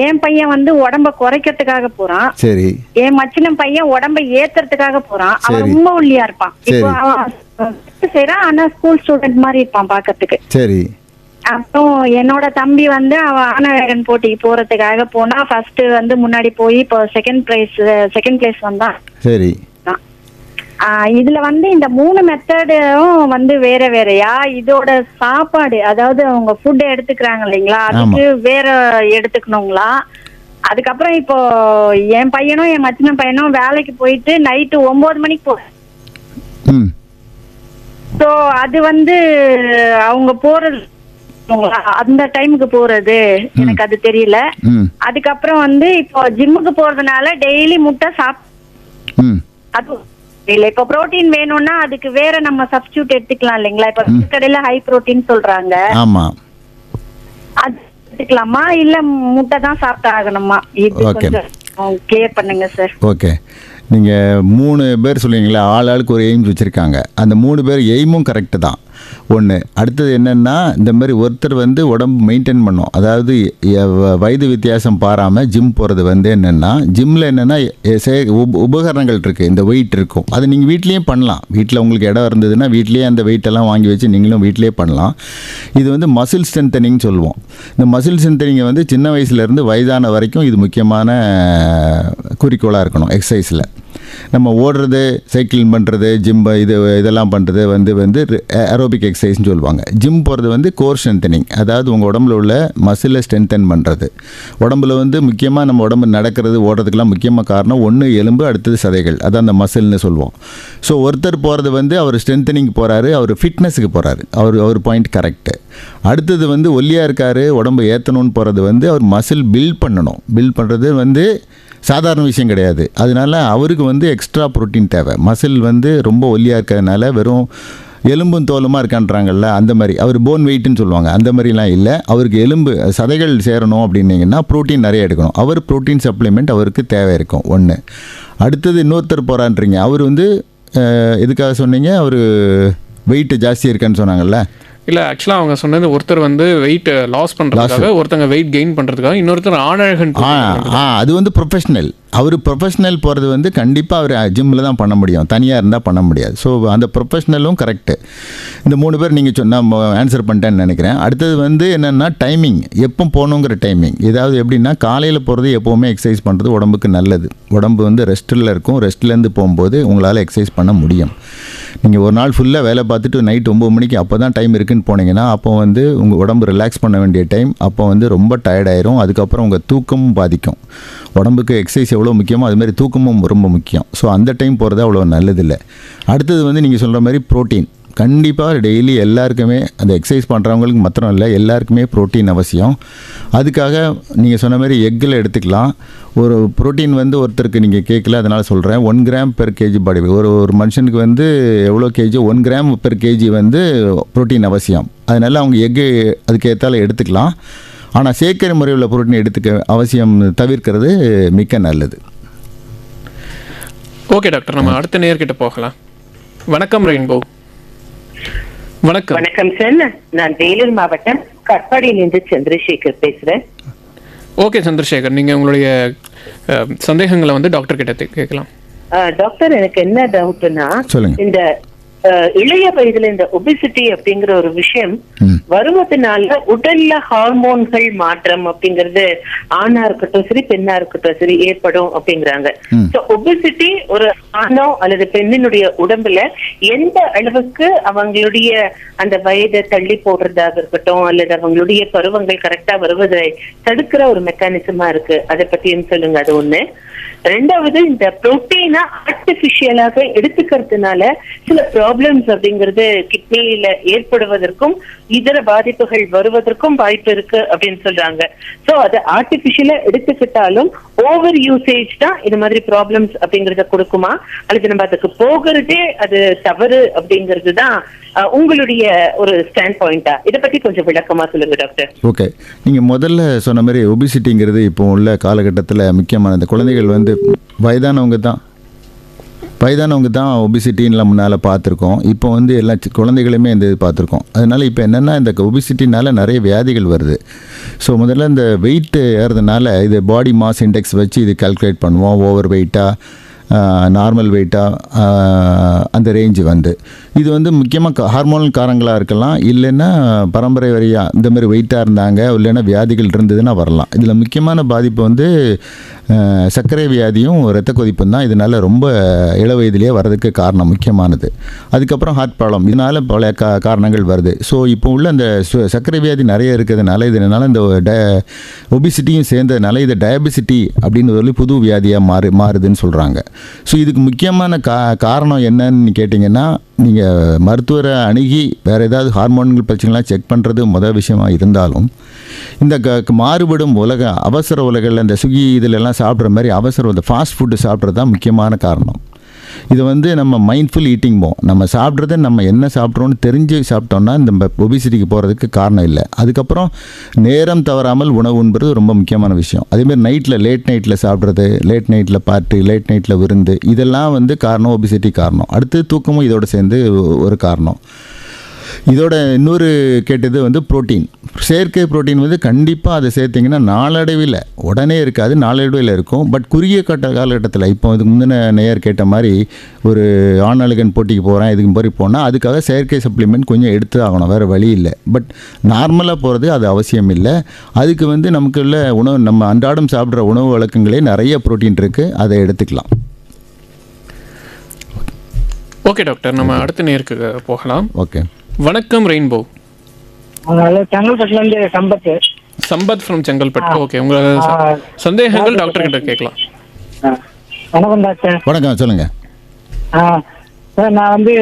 என் பையன் வந்து உடம்ப குறைக்கிறதுக்காக போறான். சரி. என் மச்சின பையன் உடம்ப ஏத்துறதுக்காக போறான். அவன் சரி. ரொம்ப ஒல்லியா இருப்பான். சரி. இப்போ அவன் செய்யறான், ஆனா ஸ்கூல் ஸ்டூடெண்ட் மாதிரி இருப்பான் பாக்கிறதுக்கு. சரி. அப்புறம் என்னோட தம்பி வந்து அவன் ஆனவேகன் போட்டிக்கு போறதுக்காக போனா, ஃபர்ஸ்ட் வந்து முன்னாடி போய் இப்போ செகண்ட் பிளேஸ் வந்தான். சரி. இதுல வந்து இந்த 3 மெத்தடும் வந்து வேற வேறயா? இதோட சாப்பாடு, அதாவது அவங்க ஃபுட் எடுத்துக்கிறாங்க இல்லைங்களா, அதுக்கு வேற எடுத்துக்கணுங்களா? அதுக்கப்புறம் இப்போ என் பையனும் என் மச்சின பையனும் வேலைக்கு போயிட்டு நைட்டு 9 மணிக்கு போறேன். ஸோ அது வந்து அவங்க போறது அந்த டைமுக்கு போறது எனக்கு அது தெரியல. அதுக்கப்புறம் வந்து இப்போ ஜிம்முக்கு போறதுனால டெய்லி முட்டை அது இல்ல. இப்ப புரோட்டீன் வேணும்னா அதுக்கு வேற நம்ம சப்ஸ்டியூட் எடுத்துக்கலாம் இல்லைங்களா? இப்ப கடையில ஹை புரோட்டீன் சொல்றாங்க. ஆமா. அது எடுத்துக்கலாமா இல்ல முட்டை தான் சாப்பிட்டு ஆகணுமா? இது கொஞ்சம் கிளியர் பண்ணுங்க சார். ஓகே. நீங்கள் 3 பேர் சொல்லுவீங்களா, ஆளுக்கு ஒரு எய்ம்ஸ் வச்சுருக்காங்க. அந்த 3 பேர் எய்மும் கரெக்டு தான். ஒன்று. அடுத்தது என்னென்னா, இந்த மாதிரி ஒருத்தர் வந்து உடம்பு மெயின்டைன் பண்ணும், அதாவது வயது வித்தியாசம் பாராமல் ஜிம் போகிறது வந்து என்னென்னா, ஜிம்மில் என்னென்னா உபகரணங்கள் இருக்குது, இந்த வெயிட் இருக்கும். அது நீங்கள் வீட்லேயும் பண்ணலாம். வீட்டில் உங்களுக்கு இடம் இருந்ததுன்னா வீட்லேயே அந்த வெயிட்டெல்லாம் வாங்கி வச்சு நீங்களும் வீட்டிலே பண்ணலாம். இது வந்து மசில் ஸ்ட்ரென்தனிங் சொல்லுவோம். இந்த மசில் ஸ்ட்ரென்தனிங்கை வந்து சின்ன வயசுலேருந்து வயதான வரைக்கும் இது முக்கியமான குறிக்கோளாக இருக்கணும். எக்ஸசைஸில் நம்ம ஓடுறது, சைக்கிள் பண்ணுறது, இதெல்லாம் பண்ணுறது வந்து ஏரோபிக் எக்ஸசைஸ்னு சொல்லுவாங்க. ஜிம் போகிறது வந்து கோர் ஸ்ட்ரென்தனிங், அதாவது உங்கள் உடம்புல உள்ள மசிலை ஸ்ட்ரென்தன் பண்ணுறது. உடம்புல வந்து முக்கியமாக நம்ம உடம்பு நடக்கிறது, ஓடுறதுக்கெல்லாம் முக்கியமாக காரணம் ஒன்று எலும்பு, அடுத்தது சதைகள், அதான் அந்த மசில்னு சொல்லுவோம். ஸோ ஒருத்தர் போகிறது வந்து அவர் ஸ்ட்ரென்தனிங் போகிறாரு, அவர் ஃபிட்னஸுக்கு போகிறாரு, அவர் பாயிண்ட் கரெக்டு. அடுத்தது வந்து ஒல்லியாக இருக்கார், உடம்பு ஏற்றணும்னு போகிறது வந்து அவர் மசில் பில்ட் பண்ணணும். பில்ட் பண்ணுறது வந்து சாதாரண விஷயம் கிடையாது. அதனால அவருக்கு வந்து எக்ஸ்ட்ரா ப்ரோட்டீன் தேவை. மசில் வந்து ரொம்ப ஒல்லியாக இருக்கிறதுனால வெறும் எலும்பும் தோலுமாக இருக்கான்றாங்கல்ல, அந்த மாதிரி அவர் போன் வெயிட்னு சொல்லுவாங்க, அந்த மாதிரிலாம் இல்லை. அவருக்கு எலும்பு சதைகள் சேரணும் அப்படின்னீங்கன்னா ப்ரோட்டீன் நிறைய எடுக்கணும். அவர் ப்ரோட்டீன் சப்ளிமெண்ட் அவருக்கு தேவை இருக்கும். ஒன்று. அடுத்தது இன்னொருத்தர் போகிறான்றீங்க, அவர் வந்து எதுக்காக சொன்னீங்க? அவர் வெயிட் ஜாஸ்தி இருக்கான்னு சொன்னாங்கல்ல? இல்லை, ஆக்சுவலாக அவங்க சொன்னது ஒருத்தர் வந்து வெயிட் லாஸ் பண்ணுறதுக்காக, ஒருத்தங்க வெயிட் கெயின் பண்ணுறதுக்காக, இன்னொருத்தர் ஆணழகன். அது வந்து ப்ரொஃபஷ்னல். அவர் ப்ரொஃபஷ்னல் போகிறது வந்து கண்டிப்பாக அவர் ஜிம்மில் தான் பண்ண முடியும், தனியாக இருந்தால் பண்ண முடியாது. ஸோ அந்த ப்ரொஃபஷ்னலும் கரெக்டு. இந்த 3 பேர் நீங்கள் நான் ஆன்சர் பண்ணிட்டேன்னு நினைக்கிறேன். அடுத்தது வந்து என்னென்னா டைமிங், எப்போ போகணுங்கிற டைமிங். ஏதாவது எப்படின்னா, காலையில் போகிறது எப்போவுமே எக்ஸசைஸ் பண்ணுறது உடம்புக்கு நல்லது. உடம்பு வந்து ரெஸ்ட்டில் இருக்கும், ரெஸ்ட்லேருந்து போகும்போது உங்களால் எக்ஸசைஸ் பண்ண முடியும். நீங்கள் ஒரு நாள் ஃபுல்லாக வேலை பார்த்துட்டு நைட் 9 மணிக்கு அப்போ தான் டைம் இருக்குன்னு போனீங்கன்னா, அப்போ வந்து உங்கள் உடம்பு ரிலாக்ஸ் பண்ண வேண்டிய டைம். அப்போ வந்து ரொம்ப டயர்டாயிரும். அதுக்கப்புறம் உங்கள் தூக்கமும் பாதிக்கும். உடம்புக்கு எக்ஸசைஸ் எவ்வளோ முக்கியமோ அதுமாதிரி தூக்கமும் ரொம்ப முக்கியம். ஸோ அந்த டைம் போகிறது அவ்வளோ நல்லதில்லை. அடுத்தது வந்து நீங்கள் சொல்கிற மாதிரி ப்ரோட்டீன் கண்டிப்பாக டெய்லி எல்லாருக்குமே, அந்த எக்ஸசைஸ் பண்ணுறவங்களுக்கு மாத்திரம் இல்லை, எல்லாருக்குமே ப்ரோட்டீன் அவசியம். அதுக்காக நீங்கள் சொன்ன மாதிரி எக்கில் எடுத்துக்கலாம். ஒரு ப்ரோட்டீன் வந்து ஒருத்தருக்கு நீங்கள் கேட்கல, அதனால் சொல்கிறேன். 1 கிராம் பெர் கேஜி பாடி, ஒரு மனுஷனுக்கு வந்து எவ்வளோ கேஜி, 1 கிராம் பெர் கேஜி வந்து ப்ரோட்டீன் அவசியம். அதனால் அவங்க எக்கு அதுக்கு ஏற்றால எடுத்துக்கலாம். ஆனால் செயற்கை முறையில் ப்ரோட்டீன் எடுத்துக்க அவசியம் தவிர்க்கிறது மிக்க நல்லது. ஓகே டாக்டர், நம்ம அடுத்த நேர்கிட்ட போகலாம். வணக்கம் ரெயின்போ. வணக்கம் சார், நான் வேலூர் மாவட்டம் கட்பாடியிலிருந்து சந்திரசேகர் பேசுறேன். ஓகே சந்திரசேகர், நீங்க உங்களுடைய சந்தேகங்களை வந்து டாக்டர் கிட்ட கேட்கலாம். டாக்டர், எனக்கு என்ன டவுட்னா, இந்த இளைய வயதுல இந்த ஒபிசிட்டி அப்படிங்கிற ஒரு விஷயம் வருவதனால உடல்ல ஹார்மோன்கள் மாற்றம் அப்படிங்கறது ஆணா இருக்கட்டும் சரி, பெண்ணா இருக்கட்டும் சரி ஏற்படும் அப்படிங்கிறாங்க. ஒபிசிட்டி ஒரு ஆணோ அல்லது பெண்ணினுடைய உடம்புல எந்த அளவுக்கு அவங்களுடைய அந்த வயதை தள்ளி போடுறதாக இருக்கட்டும் அல்லது அவங்களுடைய பருவங்கள் கரெக்டா வருவதை தடுக்கிற ஒரு மெக்கானிசமா இருக்கு, அதை பத்தியும் சொல்லுங்க. அது ஒண்ணு. ரெண்டாவது, இந்த புரோட்டீனை ஆர்டிபிஷியலாக எடுத்துக்கிறதுனால சில ப்ராப்ளம்ஸ் அப்படிங்கிறது கிட்னியில ஏற்படுவதற்கும் இதர பாதிப்புகள் வருவதற்கும் வாய்ப்பு இருக்கு அப்படின்னு சொல்றாங்க. சோ அது ஆர்டிபிஷியலா எடுத்துக்கிட்டாலும் ஓவர் யூசேஜ் தான் இது மாதிரி ப்ராப்ளம்ஸ் அப்படிங்கறத கொடுக்குமா, அல்லது நம்ம அதுக்கு போகிறதே அது தவறு அப்படிங்கிறது தான் உங்களுடைய ஒரு ஸ்டாண்ட் பாயிண்டா? இதை பத்தி கொஞ்சம் விளக்கமா சொல்லுங்க டாக்டர். ஓகே, நீங்கள் முதல்ல சொன்ன மாதிரி ஒபிசிட்டிங்கிறது இப்போ உள்ள காலகட்டத்தில் முக்கியமான இந்த குழந்தைகள் வந்து வயதானவங்க தான் ஒபிசிட்டின்னு முன்னால் பார்த்துருக்கோம். இப்போ வந்து எல்லா குழந்தைகளுமே இந்த இது பார்த்துருக்கோம். அதனால் இப்போ என்னென்னா, இந்த ஒபிசிட்டினால் நிறைய வியாதிகள் வருது. ஸோ முதல்ல இந்த வெயிட் ஏறதுனால இது பாடி மாஸ் இண்டெக்ஸ் வச்சு இது கால்குலேட் பண்ணுவோம். ஓவர் வெயிட்டாக, நார்மல் வெயிட்டாக, அந்த ரேஞ்சு வந்து இது வந்து முக்கியமாக ஹார்மோனல் காரங்களாக இருக்கலாம், இல்லைன்னா பரம்பரை வழியாக இந்த மாதிரி வெயிட்டாக இருந்தாங்க, இல்லைன்னா வியாதிகள் இருந்ததுன்னா வரலாம். இதில் முக்கியமான பாதிப்பு வந்து சர்க்கரை வியாதியும் இரத்த கொதிப்பும் தான் இதனால் ரொம்ப இள வயதிலேயே வர்றதுக்கு காரணம் முக்கியமானது. அதுக்கப்புறம் ஹார்ட் ப்ராப்ளம், இதனால் பல காரணங்கள் வருது. ஸோ இப்போ உள்ள அந்த சர்க்கரை வியாதி நிறைய இருக்கிறதுனால இதனால் இந்த ஒபிசிட்டியும் சேர்ந்ததுனால இதை டயபிசிட்டி அப்படின்னு சொல்லி புது வியாதியாக மாறுதுன்னு சொல்கிறாங்க. ஸோ இதுக்கு முக்கியமான காரணம் என்னன்னு கேட்டிங்கன்னா, நீங்கள் மருத்துவரை அணுகி வேறு ஏதாவது ஹார்மோன்கள் பிரச்சனைலாம் செக் பண்ணுறது முதல் விஷயமா இருந்தாலும், இந்த மாறுபடும் அவசர உலகில் இந்த ஸ்விக்கி இதிலெல்லாம் சாப்பிட்ற மாதிரி இந்த ஃபாஸ்ட் ஃபுட்டு சாப்பிட்றது தான் முக்கியமான காரணம். இது வந்து நம்ம மைண்ட்ஃபுல் ஈட்டிங் நம்ம சாப்பிட்றத நம்ம என்ன சாப்பிட்றோன்னு தெரிஞ்சு சாப்பிட்டோம்னா இந்த ஒபிசிட்டிக்கு போகிறதுக்கு காரணம் இல்லை. அதுக்கப்புறம் நேரம் தவறாமல் உணவு உண்பது ரொம்ப முக்கியமான விஷயம். அதேமாதிரி லேட் நைட்டில் சாப்பிட்றது, லேட் நைட்டில் பார்ட்டி, லேட் நைட்டில் விருந்து, இதெல்லாம் வந்து காரணம், ஒபிசிட்டி காரணம். அடுத்து தூக்கமும் இதோட சேர்ந்து ஒரு காரணம். இதோட இன்னொரு கேட்டது வந்து புரோட்டீன், செயற்கை புரோட்டீன் வந்து கண்டிப்பாக அதை சேர்த்திங்கன்னா நாளடைவில் உடனே இருக்காது, நாளடைவில் இருக்கும். பட் குறுகிய காலகட்டத்தில் இப்போ இதுக்கு முந்தின நேயர் கேட்ட மாதிரி ஒரு ஆணழகன் போட்டிக்கு போகிறேன் இதுக்கு மாதிரி போனால் அதுக்காக செயற்கை சப்ளிமெண்ட் கொஞ்சம் எடுத்து ஆகணும், வேறு வழி இல்லை. பட் நார்மலாக போகிறது அது அவசியம் இல்லை. அதுக்கு வந்து நமக்கு உள்ள உணவு, நம்ம அன்றாடம் சாப்பிட்ற உணவு வழக்கங்களே நிறைய புரோட்டீன் இருக்குது, அதை எடுத்துக்கலாம். ஓகே டாக்டர், நம்ம அடுத்த நேருக்கு போகலாம். ஓகே, வணக்கம் ரெயின்போ. செங்கல்பட்டுலேருந்து சம்பத் ஃப்ரம் செங்கல்பட்டு. ஓகே, உங்களோட சந்தேகங்கள் டாக்டர் கிட்ட கேட்கலாம். வணக்கம் டாக்டர். வணக்கம், சொல்லுங்கள். சார், நான் வந்து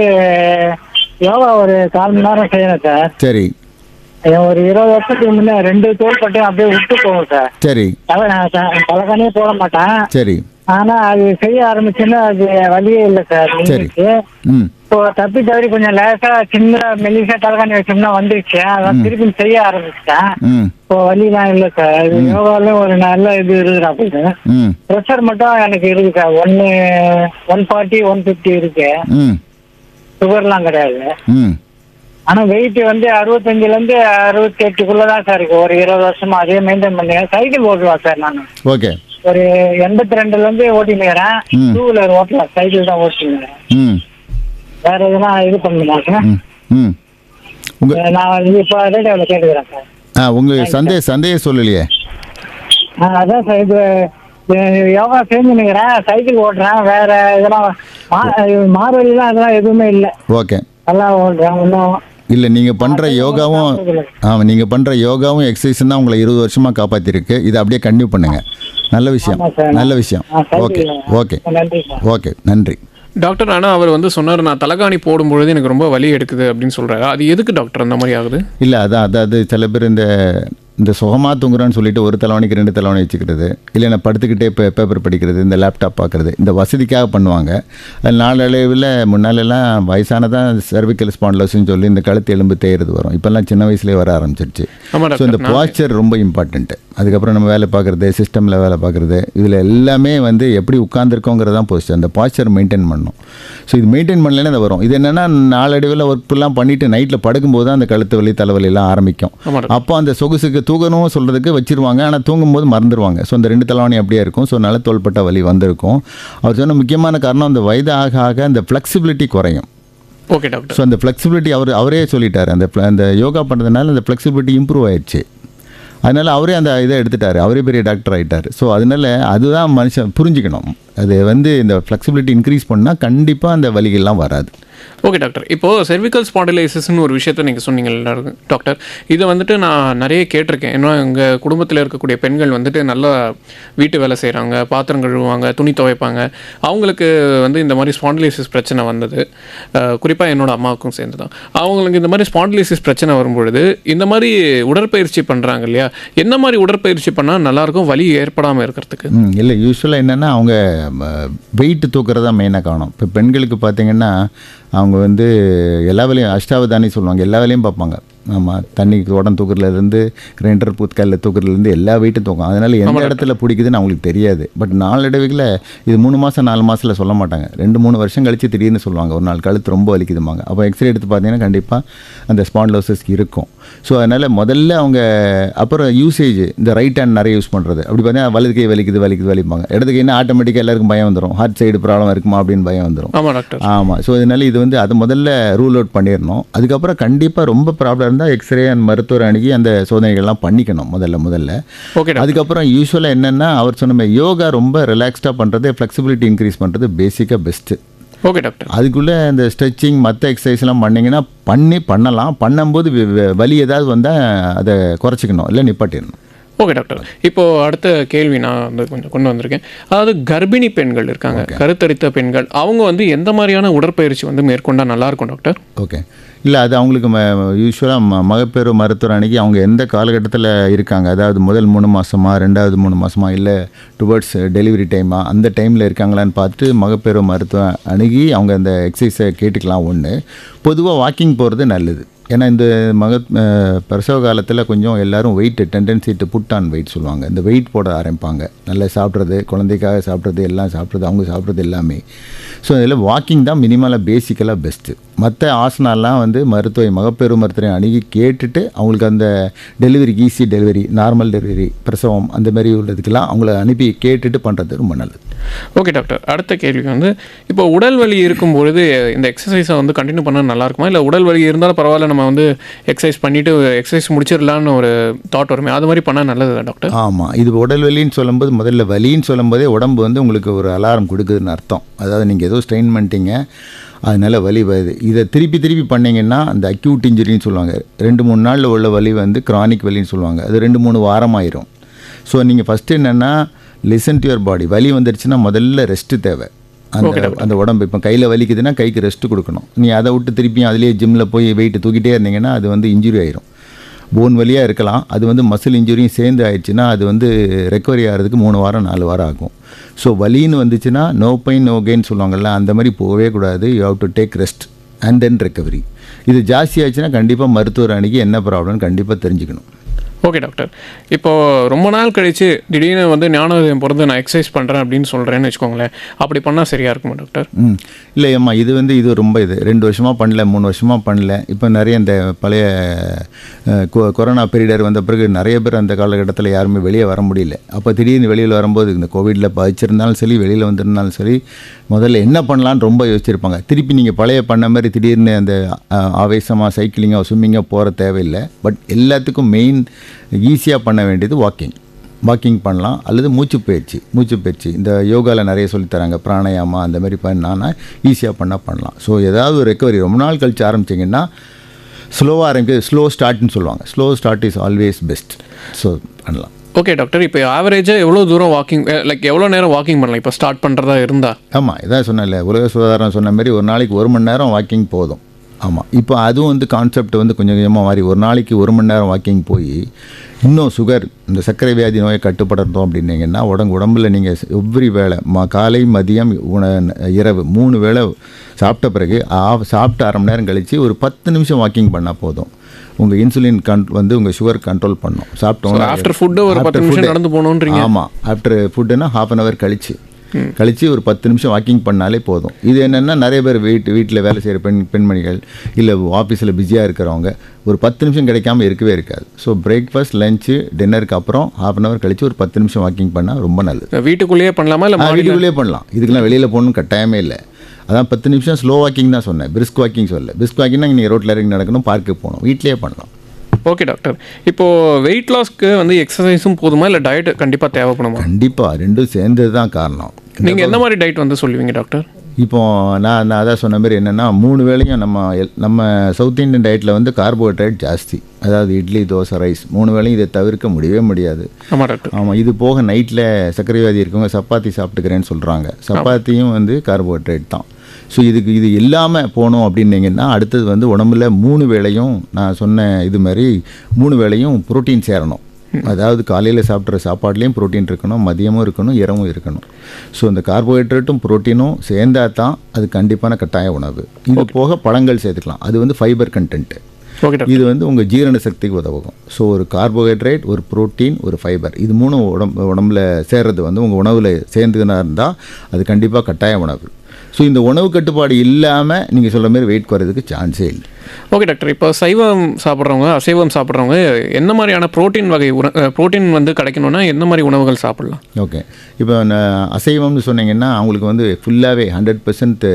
யோகா ஒரு 1/4 மணி நேரம் செய்யணும் சார். சரி. ஒரு 20 வருஷத்துக்கு முன்னே 2 தோள்பட்டையும் அப்படியே விட்டு போகும் சார். சரி. தலைகாணியே போட மாட்டேன். சரி. ஆனா அது செய்ய ஆரம்பிச்சுன்னா அது வழியே இல்லை சார். இப்போ தப்பி தவறி கொஞ்சம் லேசா சின்ன மெல்லிசா தலைகாணி வச்சோம்னா வந்துருச்சு, அதான் திருப்பி செய்ய ஆரம்பிச்சிட்டேன். இப்போ வலிலாம் இல்லை சார். அது யோகால ஒரு நல்ல இது இருக்குதா போயிட்டு. ப்ரெஷர் மட்டும் எனக்கு இருக்கு சார், 140 150 இருக்கு. சுகர்லாம் கிடையாது. ஆனா வெயிட் வந்து 65லேருந்து 68க்குள்ளதான் சார் இருக்கு. ஒரு 20 வருஷமா அதே மெயின்டைன் பண்ணி சைக்கிள் ஓட்டுவேன் சார். நான் ஓகே ஒரு 82லேருந்து ஓட்டினுக்கிறேன். 2 வீலர் ஓட்டல, சைக்கிள் தான் ஓட்டினுக்கிறேன். வேற எதுனா இது பண்ண மாட்டேன். நான் வந்து இப்போ ரேடியோவில் கேட்டுக்கிறேன் சார். உங்க சந்தேகம் சொல்லலையே. அதான் சார், இது யோகா செஞ்சுனுக்கிறேன், சைக்கிள் ஓட்டுறேன், வேற இதெல்லாம் மாறுவெளிலாம் அதெல்லாம் எதுவுமே இல்லை. ஓகே, நல்லா ஓட்டுறேன். ஒன்றும் இல்லை, நீங்கள் பண்ணுற யோகாவும் எக்ஸசைஸும் தான் உங்களை 20 வருஷமாக காப்பாற்றிருக்கு. இதை அப்படியே கண்டினியூ பண்ணுங்கள். நல்ல விஷயம், நல்ல விஷயம். ஓகே ஓகே ஓகே, நன்றி டாக்டர். ஆனால் அவர் வந்து சொன்னார், நான் தலைகாணி போடும்பொழுது எனக்கு ரொம்ப வலி எடுக்குது அப்படின்னு சொல்கிறாரு. அது எதுக்கு டாக்டர் அந்த மாதிரி ஆகுது? இல்லை, அதாவது சில பேர் இந்த சுகமாக தூங்குறான்னு சொல்லிட்டு ஒரு தலைவணிக்கு 2 தலைவணி வச்சுக்கிறது, இல்லைன்னா படுத்துக்கிட்டே பேப்பர் படிக்கிறது, இந்த லேப்டாப் பார்க்குறது, இந்த வசதிக்காக பண்ணுவாங்க. நாளடைவில் முன்னாலெல்லாம் வயசானதான் சர்விக்கல் ஸ்பான்லஸ்ன்னு சொல்லி இந்த கழுத்து எலும்பு தேய்றது வரும். இப்போல்லாம் சின்ன வயசுலேயே வர ஆரம்பிச்சிருச்சு. ஸோ இந்த பாஸ்டர் ரொம்ப இம்பார்ட்டண்ட்டு. அதுக்கப்புறம் நம்ம வேலை பார்க்குறது, சிஸ்டமில் வேலை பார்க்குறது, இதில் எல்லாமே வந்து எப்படி உட்காந்துருக்கோங்கிறதான் போஸ்ட். அந்த பாஸ்டர் மெயின்டைன் பண்ணணும். ஸோ இது மெயின்டைன் பண்ணலன்னா அது வரும். இது என்னென்னா நாளடைவில் ஒர்க்லாம் பண்ணிவிட்டு நைட்டில் படுக்கும்போது தான் அந்த கழுத்து வலி தலைவலிலாம் ஆரம்பிக்கும். அப்போ அந்த சொகுசுக்கு தூங்கணும் சொல்கிறதுக்கு வச்சுருவாங்க, ஆனால் தூங்கும்போது மறந்துடுவாங்க. ஸோ அந்த 2 தலைவணி அப்படியே இருக்கும். ஸோ நல்ல தோள்பட்ட வலி வந்திருக்கும். அவர் சொன்ன முக்கியமான காரணம், அந்த வயது ஆக ஆக அந்த ஃப்ளெக்சிபிலிட்டி குறையும். Okay doctor. ஸோ அந்த ஃப்ளெக்சிபிலிட்டி அவரே சொல்லிட்டார். அந்த யோகா பண்ணுறதுனால அந்த ஃப்ளெக்சிபிலிட்டி இம்ப்ரூவ் ஆயிடுச்சு. அதனால் அவரே அந்த இதை எடுத்துட்டார், அவரே பெரிய டாக்டர் ஆகிட்டார். ஸோ அதனால் அதுதான் மனுஷன் புரிஞ்சுக்கணும். அது இந்த ஃப்ளெக்சிபிலிட்டி இன்க்ரீஸ் பண்ணால் கண்டிப்பாக அந்த வலிகள்லாம் வராது. Okay doctor. இப்போது செர்விக்கல் ஸ்பாண்டிலைசிஸ்ன்னு ஒரு விஷயத்தை நீங்கள் சொன்னீங்க டாக்டர். இதை வந்துட்டு நான் நிறைய கேட்டிருக்கேன். ஏன்னா எங்கள் குடும்பத்தில் இருக்கக்கூடிய பெண்கள் வந்துட்டு நல்லா வீட்டு வேலை செய்கிறாங்க, பாத்திரம் கழுவுவாங்க, துணி துவைப்பாங்க. அவங்களுக்கு வந்து இந்த மாதிரி ஸ்பாண்டிலைசிஸ் பிரச்சனை வந்தது. குறிப்பாக என்னோடய அம்மாவுக்கும் சேர்ந்து தான். அவங்களுக்கு இந்த மாதிரி ஸ்பாண்டிலைசிஸ் பிரச்சனை வரும்பொழுது இந்த மாதிரி உடற்பயிற்சி பண்ணுறாங்க இல்லையா, என்ன மாதிரி உடற்பயிற்சி பண்ணால் நல்லாயிருக்கும் வலி ஏற்படாமல் இருக்கிறதுக்கு? இல்லை, யூஸ்வலாக என்னென்னா அவங்க வெயிட்டு தூக்குறதா மெயினாக காணும். இப்போ பெண்களுக்கு பார்த்திங்கன்னா அவங்க எல்லா வேலையும் அஷ்டாவதானி சொல்லுவாங்க, எல்லா வேலையும் பார்ப்பாங்க. ஆமாம், தண்ணி உடம்பு தூக்குறதுலேருந்து கிரைண்டர் பூத்கல்ல தூக்குறதுலேருந்து எல்லா வெயிட்டும் தூக்கும். அதனால் எந்த இடத்துல பிடிக்குதுன்னு அவங்களுக்கு தெரியாது. பட் நாளடைவில் இது 3 மாதம் 4 மாதத்தில் சொல்ல மாட்டாங்க. 2-3 வருஷம் கழித்து திடீர்னு சொல்லுவாங்க, ஒரு நாள் கழுத்து ரொம்ப வலிக்குதுமாங்க. அப்போ எக்ஸ்ரே எடுத்து பார்த்தீங்கன்னா கண்டிப்பாக அந்த ஸ்பான்லோசிஸ் இருக்கும். ஸோ அதனால் முதல்ல அவங்க அப்புறம் யூசேஜ் இந்த ரைட் ஹேண்ட் நிறைய யூஸ் பண்ணுறது. அப்படி பார்த்தீங்கன்னா வலது கை வலிப்பாங்க. இடது கைன்னா ஆட்டோமேட்டிக்காக எல்லாருக்கும் பயம் வந்துடும், ஹார்ட் சைடு ப்ராப்ளம் இருக்குமா அப்படின்னு பயம் வந்துடும். ஆமாம் டாக்டர். ஆமாம். ஸோ அதனால் இது அது முதல்ல ரூல் அவுட் பண்ணிடணும். அதுக்கப்புறம் கண்டிப்பாக ரொம்ப ப்ராப்ளம் இருந்தால் எக்ஸ்ரே அண்ட் மருத்துவர் அணுகி அந்த சோதனைகள்லாம் பண்ணிக்கணும் முதல்ல. ஓகே. அதுக்கப்புறம் யூஸ்வலாக என்னென்னா அவர் சொன்ன யோகா ரொம்ப ரிலாக்ஸ்டாக பண்ணுறது, ஃப்ளெக்சிபிலிட்டி இன்க்ரீஸ் பண்ணுறது பேசிக்காக பெஸ்ட்டு. Okay doctor. அதுக்குள்ளே இந்த ஸ்ட்ரெச்சிங் மற்ற எக்ஸசைஸ்லாம் பண்ணிங்கன்னா பண்ணலாம். பண்ணும்போது வலி ஏதாவது வந்தால் அதை குறைச்சிக்கணும், இல்லை நிப்பாட்டிடணும். Okay doctor. இப்போது அடுத்த கேள்வி நான் கொஞ்சம் கொண்டு வந்திருக்கேன். அதாவது கர்ப்பிணி பெண்கள் இருக்காங்க, கருத்தரித்த பெண்கள், அவங்க எந்த மாதிரியான உடற்பயிற்சி மேற்கொண்டால் நல்லாயிருக்கும் டாக்டர்? ஓகே. இல்லை, அது அவங்களுக்கு யூஸ்வலாக மகப்பேறு மருத்துவர் அன்றைக்கி அவங்க எந்த காலகட்டத்தில் இருக்காங்க, அதாவது முதல் 3 மாதமா 2வது 3 மாதமா இல்லை டுவர்ட்ஸ் டெலிவரி டைமா, அந்த டைமில் இருக்காங்களான்னு பார்த்து மகப்பேறு மருத்துவம் அணுகி அவங்க அந்த எக்ஸசைஸை கேட்டுக்கலாம். ஒன்று, பொதுவாக வாக்கிங் போகிறது நல்லது. ஏன்னா இந்த பிரசவ காலத்தில் கொஞ்சம் எல்லோரும் weight tendency to put on weight சொல்லுவாங்க. இந்த வெயிட் போட ஆரம்பிப்பாங்க. நல்லா சாப்பிட்றது, குழந்தைக்காக சாப்பிட்றது, எல்லாம் சாப்பிட்றது, அவங்க சாப்பிட்றது எல்லாமே. ஸோ அதில் வாக்கிங் தான் மினிமலாக பேசிக்கலாக பெஸ்ட்டு. மற்ற ஆசனாலாம் மருத்துவ மகப்பேறு மருத்துவரை அணுகி கேட்டுட்டு அவங்களுக்கு அந்த டெலிவரிக்கு ஈஸி டெலிவரி, நார்மல் டெலிவரி, பிரசவம் அந்த மாதிரி உள்ளதுக்கெல்லாம் அவங்கள அனுப்பி கேட்டுட்டு பண்ணுறது ரொம்ப நல்லது. Okay doctor. அடுத்த கேள்வி இப்போ உடல் வலி இருக்கும் பொழுது இந்த எக்ஸசைஸை கண்டினியூ பண்ண நல்லா இருக்குமா, இல்லை உடல் வலி இருந்தாலும் பரவாயில்ல நம்ம எக்ஸசைஸ் பண்ணிவிட்டு எக்ஸசைஸ் முடிச்சிடலான்னு ஒரு தாட் வருமே, அது மாதிரி பண்ணால் நல்லது டாக்டர்? ஆமாம். இது உடல் வலின்னு சொல்லும்போது முதல்ல வலின்னு சொல்லும்போதே உடம்பு உங்களுக்கு ஒரு அலாரம் கொடுக்குதுன்னு அர்த்தம். அதாவது நீங்கள் ஏதோ ஸ்ட்ரெயின் பண்ணிட்டீங்க, அதனால் வலி வருது. இதை திருப்பி பண்ணிங்கன்னா அந்த அக்யூட் இன்ஜுரின்னு சொல்லுவாங்க. 2-3 நாளில் உள்ள வலி கிரானிக் வலின்னு சொல்லுவாங்க. அது 2-3 வாரமாயிரும். ஸோ நீங்கள் ஃபஸ்ட்டு என்னென்னா லிசன் டு யுவர் பாடி. வலி வந்துடுச்சுன்னா முதல்ல ரெஸ்ட்டு தேவை. அந்த உடம்பு இப்போ கையில் வலிக்குதுன்னா கைக்கு ரெஸ்ட்டு கொடுக்கணும். நீ அதை விட்டு திருப்பியும் அதிலே ஜிம்மில் போய் வெயிட்டு தூக்கிட்டே இருந்தீங்கன்னா அது இன்ஜுரி ஆயிரும். போன் வலியாக இருக்கலாம், அது மசில் இன்ஜுரியும் சேர்ந்து ஆயிடுச்சுன்னா அது ரெக்கவரி ஆகிறதுக்கு 3 வாரம் 4 வாரம் ஆகும். ஸோ வலின்னு வந்துச்சுன்னா நோ பெயின் நோ கெயின் சொல்லுவாங்கள்ல, அந்த மாதிரி போகவே கூடாது. You have to take rest and then recovery. இது ஜாஸ்தி ஆச்சுன்னா கண்டிப்பாக மருத்துவர் அணுகி என்ன ப்ராப்ளம்னு கண்டிப்பாக தெரிஞ்சுக்கணும். Okay doctor. இப்போது ரொம்ப நாள் கழித்து திடீர்னு ஞானோதயம் பிறந்து நான் எக்ஸசைஸ் பண்ணுறேன் அப்படின்னு சொல்கிறேன்னு வச்சுக்கோங்களேன், அப்படி பண்ணால் சரியாக இருக்குமா டாக்டர்? இல்லை அம்மா, இது ரொம்ப 2 வருஷமாக பண்ணல, 3 வருஷமாக பண்ணல. இப்போ நிறைய இந்த பழைய கொரோனா பீரியட் வந்த பிறகு நிறைய பேர் அந்த காலகட்டத்தில் யாருமே வெளியே வர முடியல. அப்போ திடீர்னு வெளியில் வரும்போது இந்த கோவிடில் பாதிச்சிருந்தாலும் சரி, வெளியில் வந்திருந்தாலும் சரி, முதல்ல என்ன பண்ணலான்னு ரொம்ப யோசிச்சிருப்பாங்க. திருப்பி நீங்கள் பழைய பண்ண மாதிரி திடீர்னு அந்த ஆவேசமாக சைக்கிளிங்காக ஸ்விம்மிங்காக போகிற தேவையில்லை. பட் எல்லாத்துக்கும் மெயின் ஈஸியாக பண்ண வேண்டியது வாக்கிங் பண்ணலாம், அல்லது மூச்சு பயிற்சி. இந்த யோகாவில் நிறைய சொல்லித்தராங்க, பிராணாயாமா அந்த மாதிரி பண்ணான்னா ஈஸியாக பண்ணலாம். ஸோ ஏதாவது ஒரு ரெக்கவரி ரொம்ப நாள் கழித்து ஆரம்பிச்சிங்கன்னா ஸ்லோவாக ஆரம்பிக்குது, ஸ்லோ ஸ்டார்ட்னு சொல்லுவாங்க. Slow start is always best. So பண்ணலாம். Okay doctor. இப்போ ஆவரேஜாக எவ்வளோ தூரம் வாக்கிங், எவ்வளோ நேரம் வாக்கிங் பண்ணலாம் இப்போ ஸ்டார்ட் பண்ணுறதா இருந்தால்? ஆமாம், இதான் சொன்னேன்ல, உலக சுகாதாரம் சொன்ன மாதிரி ஒரு நாளைக்கு 1 மணி நேரம் வாக்கிங் போதும். ஆமாம். இப்போ அதுவும் கான்செப்ட் கொஞ்சம் கொஞ்சமாக மாறி ஒரு நாளைக்கு 1 மணி நேரம் வாக்கிங் போய் இன்னும் சுகர், இந்த சர்க்கரை வியாதி நோயை கட்டுப்படுத்தோம் அப்படின்னீங்கன்னா உடம்புல நீங்கள் எவ்ரி வேளை காலை மதியம் இரவு 3 வேளை சாப்பிட்ட பிறகு சாப்பிட்டு 1/2 மணி நேரம் கழித்து ஒரு 10 நிமிஷம் வாக்கிங் பண்ணால் போதும். உங்கள் இன்சுலின் உங்கள் சுகர் கண்ட்ரோல் பண்ணும். சாப்பிட்டோம் ஆஃப்டர் ஃபுட்டு ஒரு 10 நிமிஷம் நடந்து போகணுன்றீங்க? ஆமாம், ஆஃப்டர் ஃபுட்டுன்னா 1/2 hour கழித்து ஒரு 10 நிமிஷம் வாக்கிங் பண்ணாலே போதும். இது என்னென்னா நிறைய பேர் வீட்டில் வேலை செய்கிற பெண்மணிகள் இல்லை ஆஃபீஸில் பிஸியாக இருக்கிறவங்க ஒரு 10 நிமிஷம் கிடைக்காம இருக்கவே இருக்காது. ஸோ பிரேக்ஃபாஸ்ட், லஞ்சு, டின்னருக்கு அப்புறம் 1/2 hour கழித்து ஒரு 10 நிமிஷம் வாக்கிங் பண்ணால் ரொம்ப நல்லது. வீட்டுக்குள்ளேயே பண்ணலாமா இல்லை வீட்டுக்குள்ளேயே பண்ணலாம். இதுக்கெல்லாம் வெளியில் போகணும்னு கட்டாயமே இல்லை. அதான் 10 நிமிஷம் ஸ்லோ வாக்கிங் தான் சொன்னேன், பிரிஸ்க் வாக்கிங் சொல்லலை. பிரிஸ்க் வாக்கிங்னா நீங்கள் ரோட்டில் இறங்கி நடக்கணும், பார்க்குக்கு போகணும், வீட்டிலேயே பண்ணலாம். Okay doctor. இப்போது வெயிட் லாஸ்க்கு எக்ஸசைஸும் போதுமா இல்லை டயட் கண்டிப்பாக தேவைப்படுமா? கண்டிப்பாக, ரெண்டும் சேர்ந்தது தான் காரணம். நீங்கள் எந்த மாதிரி டயட் சொல்லுவீங்க டாக்டர்? இப்போது நான் அதான் சொன்ன மாதிரி என்னென்னா 3 வேளையும் நம்ம சவுத் இந்தியன் டயட்டில் கார்போஹைட்ரேட் ஜாஸ்தி. அதாவது இட்லி, தோசை, ரைஸ் 3 வேளையும் இதை தவிர்க்க முடியவே முடியாது. ஆமாம் டாக்டர். ஆமாம். இது போக நைட்டில் சர்க்கரை வியாதி இருக்கவங்க சப்பாத்தி சாப்பிட்டுக்கிறேன்னு சொல்கிறாங்க. சப்பாத்தியும் கார்போஹைட்ரேட் தான். ஸோ இது இல்லாமல் போனோம் அப்படின்னீங்கன்னா அடுத்தது உடம்புல 3 வேளையும் நான் சொன்ன இது மாதிரி 3 வேளையும் புரோட்டீன் சேரணும். அதாவது காலையில் சாப்பிட்ற சாப்பாட்லேயும் புரோட்டீன் இருக்கணும், மதியமும் இருக்கணும், இரவும் இருக்கணும். ஸோ இந்த கார்போஹைட்ரேட்டும் புரோட்டீனும் சேர்ந்தா தான் அது கண்டிப்பான கட்டாய உணவு. இது போக பழங்கள் சேர்த்துக்கலாம். அது ஃபைபர் கண்டென்ட்டு. Okay doctor. இது வந்து உங்கள் ஜீரண சக்திக்கு உதவும். ஸோ ஒரு கார்போஹைட்ரேட், ஒரு புரோட்டீன், ஒரு ஃபைபர், இது மூணும் உடம்புல சேர்றது வந்து உங்கள் உணவில் சேர்ந்துனா இருந்தால் அது கண்டிப்பாக கட்டாய உணவு. ஸோ இந்த உணவு கட்டுப்பாடு இல்லாமல் நீங்கள் சொல்கிற மாதிரி வெயிட் குறையிறதுக்கு சான்ஸே இல்லை. Okay doctor. இப்போ சைவம் சாப்பிட்றவங்க, அசைவம் சாப்பிட்றவங்க என்ன மாதிரியான புரோட்டீன் வகை புரோட்டீன் வந்து கிடைக்கணும்னா என்ன மாதிரி உணவுகள் சாப்பிட்லாம்? ஓகே, இப்போ அசைவம்னு சொன்னீங்கன்னா அவங்களுக்கு வந்து ஃபுல்லாகவே 100%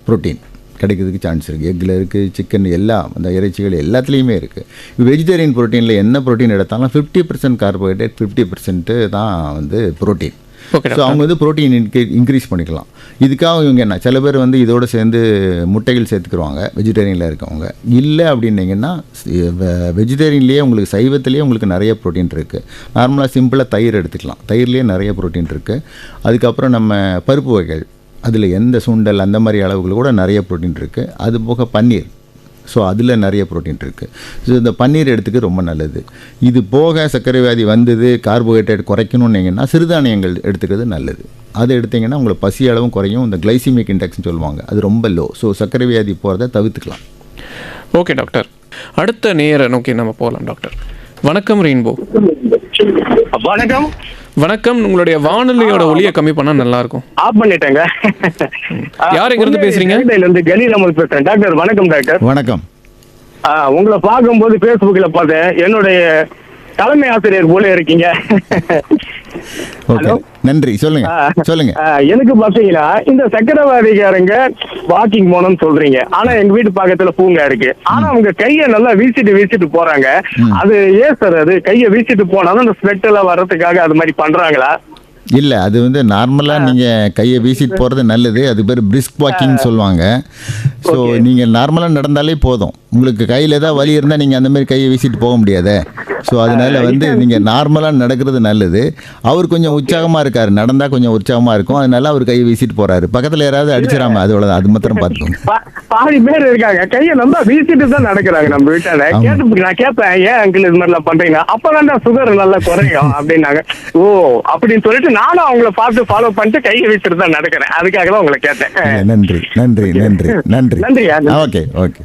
புரோட்டீன் கிடைக்கிறதுக்கு சான்ஸ் இருக்குது. எக்கில் இருக்குது, சிக்கன், எல்லாம் அந்த இறைச்சிகள் எல்லாத்துலேயுமே இருக்குது. இப்போ வெஜிடேரியன் புரோட்டீனில் என்ன புரோட்டீன் எடுத்தாலும் 50% கார்போஹைட்ரேட், 50% தான் வந்து புரோட்டீன். ஸோ அவங்க வந்து புரோட்டீன் இன்க்ரீஸ் பண்ணிக்கலாம். இதுக்காக இவங்க என்ன, சில பேர் வந்து இதோடு சேர்ந்து முட்டைகள் சேர்த்துக்குருவாங்க வெஜிடேரியனில் இருக்கவங்க. இல்லை அப்படின்னீங்கன்னா வெஜிடேரியன்லேயே உங்களுக்கு சைவத்துலேயே உங்களுக்கு நிறைய புரோட்டீன் இருக்குது. நார்மலாக சிம்பிளாக தயிர் எடுத்துக்கலாம், தயிர்லேயே நிறைய புரோட்டீன் இருக்குது. அதுக்கப்புறம் நம்ம பருப்பு வகைகள், அதில் எந்த சுண்டல் அந்த மாதிரி அளவுகள் கூட நிறைய புரோட்டீன் இருக்குது. அது போக பன்னீர், ஸோ அதில் நிறைய புரோட்டீன் இருக்குது. ஸோ இந்த பன்னீர் எடுத்துக்க ரொம்ப நல்லது. இது போக சர்க்கரை வியாதி வந்தது, கார்போஹைட்ரேட் குறைக்கணுன்னீங்கன்னா சிறுதானியங்கள் எடுத்துக்கிறது நல்லது. அதை எடுத்திங்கன்னா உங்களுக்கு பசி அளவும் குறையும். இந்த கிளைசிமிக் இண்டெக்ஸ்னு சொல்லுவாங்க, அது ரொம்ப லோ. ஸோ சர்க்கரை வியாதி போகிறத தவிர்த்துக்கலாம். Okay doctor. அடுத்த நேர நோக்கி நம்ம போகலாம் டாக்டர். வணக்கம் ரெயின்போ. வணக்கம். வணக்கம். உங்களுடைய வானொலியோட ஒலியை கம்மி பண்ணா நல்லா இருக்கும். ஆஃப் பண்ணிட்டேங்க. யார் எங்க இருந்து பேசுறீங்க? கலீல் அமர் பேசுறேன் டாக்டர். வணக்கம் டாக்டர். வணக்கம். உங்களை பார்க்கும்போது பேஸ்புக்ல பார்த்தேன், என்னுடைய தலைமை ஆசிரியர் போல இருக்கீங்க. ஓகே, நன்றி. சொல்லுங்க சொல்லுங்க. எனக்கு பாத்தீங்கன்னா இந்த சக்கரவாதிகாரங்க வாக்கிங் போனோம்னு சொல்றீங்க, ஆனா எங்க வீட்டு பக்கத்துல பூங்கா இருக்கு. ஆனா அவங்க கைய நல்லா வீசிட்டு போறாங்க. அது ஏன் சார், அது கைய வீசிட்டு போனாலும் அந்த ஸ்வெட் எல்லாம் வர்றதுக்காக அது மாதிரி பண்றாங்களா? இல்லை, அது வந்து நார்மலாக நீங்கள் கையை வீசிட்டு போகிறது நல்லது. அது பேர் பிரிஸ்க் வாக்கிங் சொல்லுவாங்க. ஸோ நீங்கள் நார்மலாக நடந்தாலே போதும். உங்களுக்கு கையில் ஏதாவது வலி இருந்தால் நீங்கள் அந்த மாதிரி கையை வீசிட்டு போக முடியாதே. ஸோ அதனால் வந்து நீங்கள் நார்மலாக நடக்கிறது நல்லது. அவர் கொஞ்சம் உற்சாகமாக இருக்கார், நடந்தால் கொஞ்சம் உற்சாகமாக இருக்கும். அதனால அவர் கையை வீசிட்டு போகிறாரு. பக்கத்தில் யாராவது அடிச்சிடாம, அதோட அது மாத்திரம் பார்த்துக்கோங்க. பாதி பேர் இருக்காங்க கையை நல்லா வீசிட்டு தான் நடக்கிறாங்க நம்ம வீட்டால. நான் கேட்பேன், ஏன் அங்கிள் இது மாதிரிலாம் பண்றீங்க? அப்பதான் சுகர் நல்லா குறையும் அப்படின்னாங்க. ஓ அப்படின்னு சொல்லிட்டு நானும் அவங்கள பார்த்து ஃபாலோ பண்ணிட்டு கையை வீசிட்டு தான் நடக்கிறேன். அதுக்காக தான் உங்களை கேட்டேன். நன்றி நன்றி நன்றி நன்றி நன்றி. Okay okay.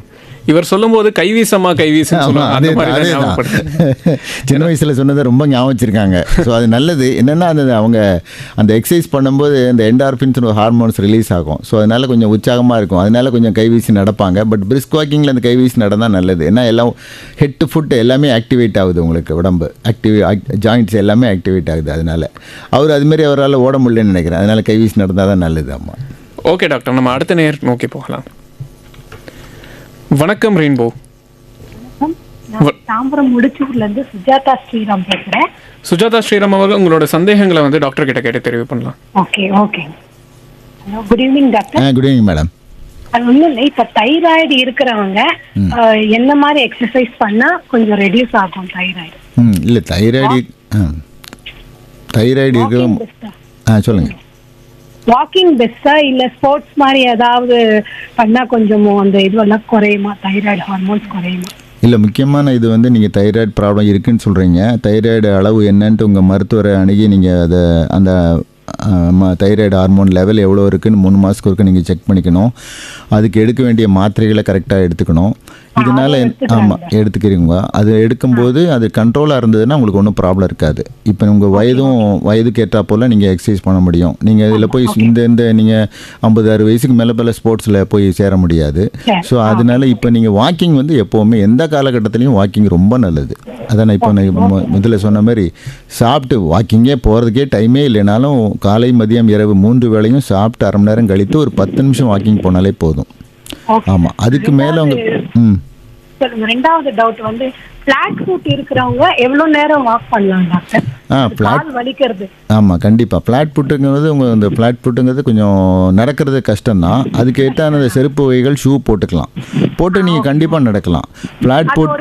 இவர் சொல்லும்போது கைவீசமா சின்ன வயசுல சொன்னதை ரொம்ப ஞாபகம் வச்சிருக்காங்க. ஸோ அது நல்லது. என்னன்னா அந்த அவங்க அந்த எக்ஸசைஸ் பண்ணும்போது அந்த என்டார்பின்ஸ் ஹார்மோன்ஸ் ரிலீஸ் ஆகும். ஸோ அதனால கொஞ்சம் உற்சாகமாக இருக்கும். அதனால கொஞ்சம் கைவீசி நடப்பாங்க. பட் பிரிஸ்க் வாக்கிங்கில் அந்த கைவீசி நடந்தால் நல்லது. ஏன்னா எல்லாம் ஹெட் டு ஃபுட் எல்லாமே ஆக்டிவேட் ஆகுது. உங்களுக்கு உடம்பு ஜாயிண்ட்ஸ் எல்லாமே ஆக்டிவேட் ஆகுது. அதனால அவர் அதுமாரி அவரால் ஓட முடியலன்னு நினைக்கிறேன். அதனால கைவீசி நடந்தால் தான் நல்லது. ஆமாம். ஓகே டாக்டர், நம்ம அடுத்த நேர் நோக்கி போகலாம். வணக்கம் ரெயின்போ. தாம்பரம் முடிச்சூர்ல இருந்து சுஜாதா ஸ்ரீராம் பேசுறேன். சுஜாதா ஸ்ரீராம் அவர்கள் உங்களோட சந்தேகங்களை வந்து டாக்டர் கிட்ட கேட்டு தெரிவு பண்ணலாம். Okay okay. Hello, good evening doctor. Good evening madam. அது ஒன்றும் இல்லை, இப்போ தைராய்டு இருக்கிறவங்க என்ன மாதிரி எக்ஸசைஸ் பண்ணா கொஞ்சம் ரெடியூஸ் ஆகும் தைராய்டு? இல்லை, தைராய்டு இருக்க சொல்லுங்க. வாக்கிங் பெஸ்டா இல்ல ஸ்போர்ட்ஸ் மாதிரி ஏதாவது பண்ணா கொஞ்சம் அந்த இதுவெல்லாம் குறையுமா, தைராய்டு ஹார்மோன்ஸ் குறையுமா? இல்லை, முக்கியமான இது வந்து நீங்கள் தைராய்டு ப்ராப்ளம் இருக்குன்னு சொல்கிறீங்க. தைராய்டு அளவு என்னன்ட்டு உங்கள் மருத்துவரை அணுகி நீங்கள் அதை அந்த தைராய்டு ஹார்மோன் லெவல் எவ்வளோ இருக்குன்னு 3 மாதத்துக்கு ஒருக்க நீங்கள் செக் பண்ணிக்கணும். அதுக்கு எடுக்க வேண்டிய மாத்திரைகளை கரெக்டாக எடுத்துக்கணும். இதனால் ஆமாம் எடுத்துக்கிறீங்க. அது எடுக்கும்போது அது கண்ட்ரோலாக இருந்ததுன்னா உங்களுக்கு ஒன்றும் ப்ராப்ளம் இருக்காது. இப்போ உங்கள் வயதுக்கு ஏற்றா போல் நீங்கள் எக்ஸசைஸ் பண்ண முடியும். நீங்கள் இதில் போய் இந்த நீங்கள் 50-60 வயசுக்கு மேலே ஸ்போர்ட்ஸில் போய் சேர முடியாது. ஸோ அதனால இப்போ நீங்கள் வாக்கிங் வந்து எப்போவுமே எந்த காலகட்டத்துலேயும் வாக்கிங் ரொம்ப நல்லது. அதான் இப்போ நான் முதல்ல சொன்ன மாதிரி சாப்பிட்டு வாக்கிங்கே போகிறதுக்கே டைமே இல்லைனாலும் காலை மதியம் இரவு 3 வேளையும் சாப்பிட்டு அரை மணி நேரம் கழித்து ஒரு 10 நிமிஷம் வாக்கிங் போனாலே போதும். ஆமாம், அதுக்கு மேலே அவங்க ரெண்டாவது டவுட் வந்து ஃபிளாட் ஃபுட் இருக்கிறவங்க எவ்வளவு நேரம் வாக் பண்ணலாம் டாக்டர்? கால் வலிக்கிறது. ஆமாம், கண்டிப்பாக. ஃப்ளாட் ஃபுட்டுங்கிறது உங்கள் இந்த ஃப்ளாட் ஃபுட்டுங்கிறது கொஞ்சம் நடக்கிறது கஷ்டம்தான். அதுக்கு ஏற்ற அந்த செருப்பு வகைகள் ஷூ போட்டுக்கலாம். போட்டு நீங்கள் கண்டிப்பாக நடக்கலாம். ஃப்ளாட் ஃபுட்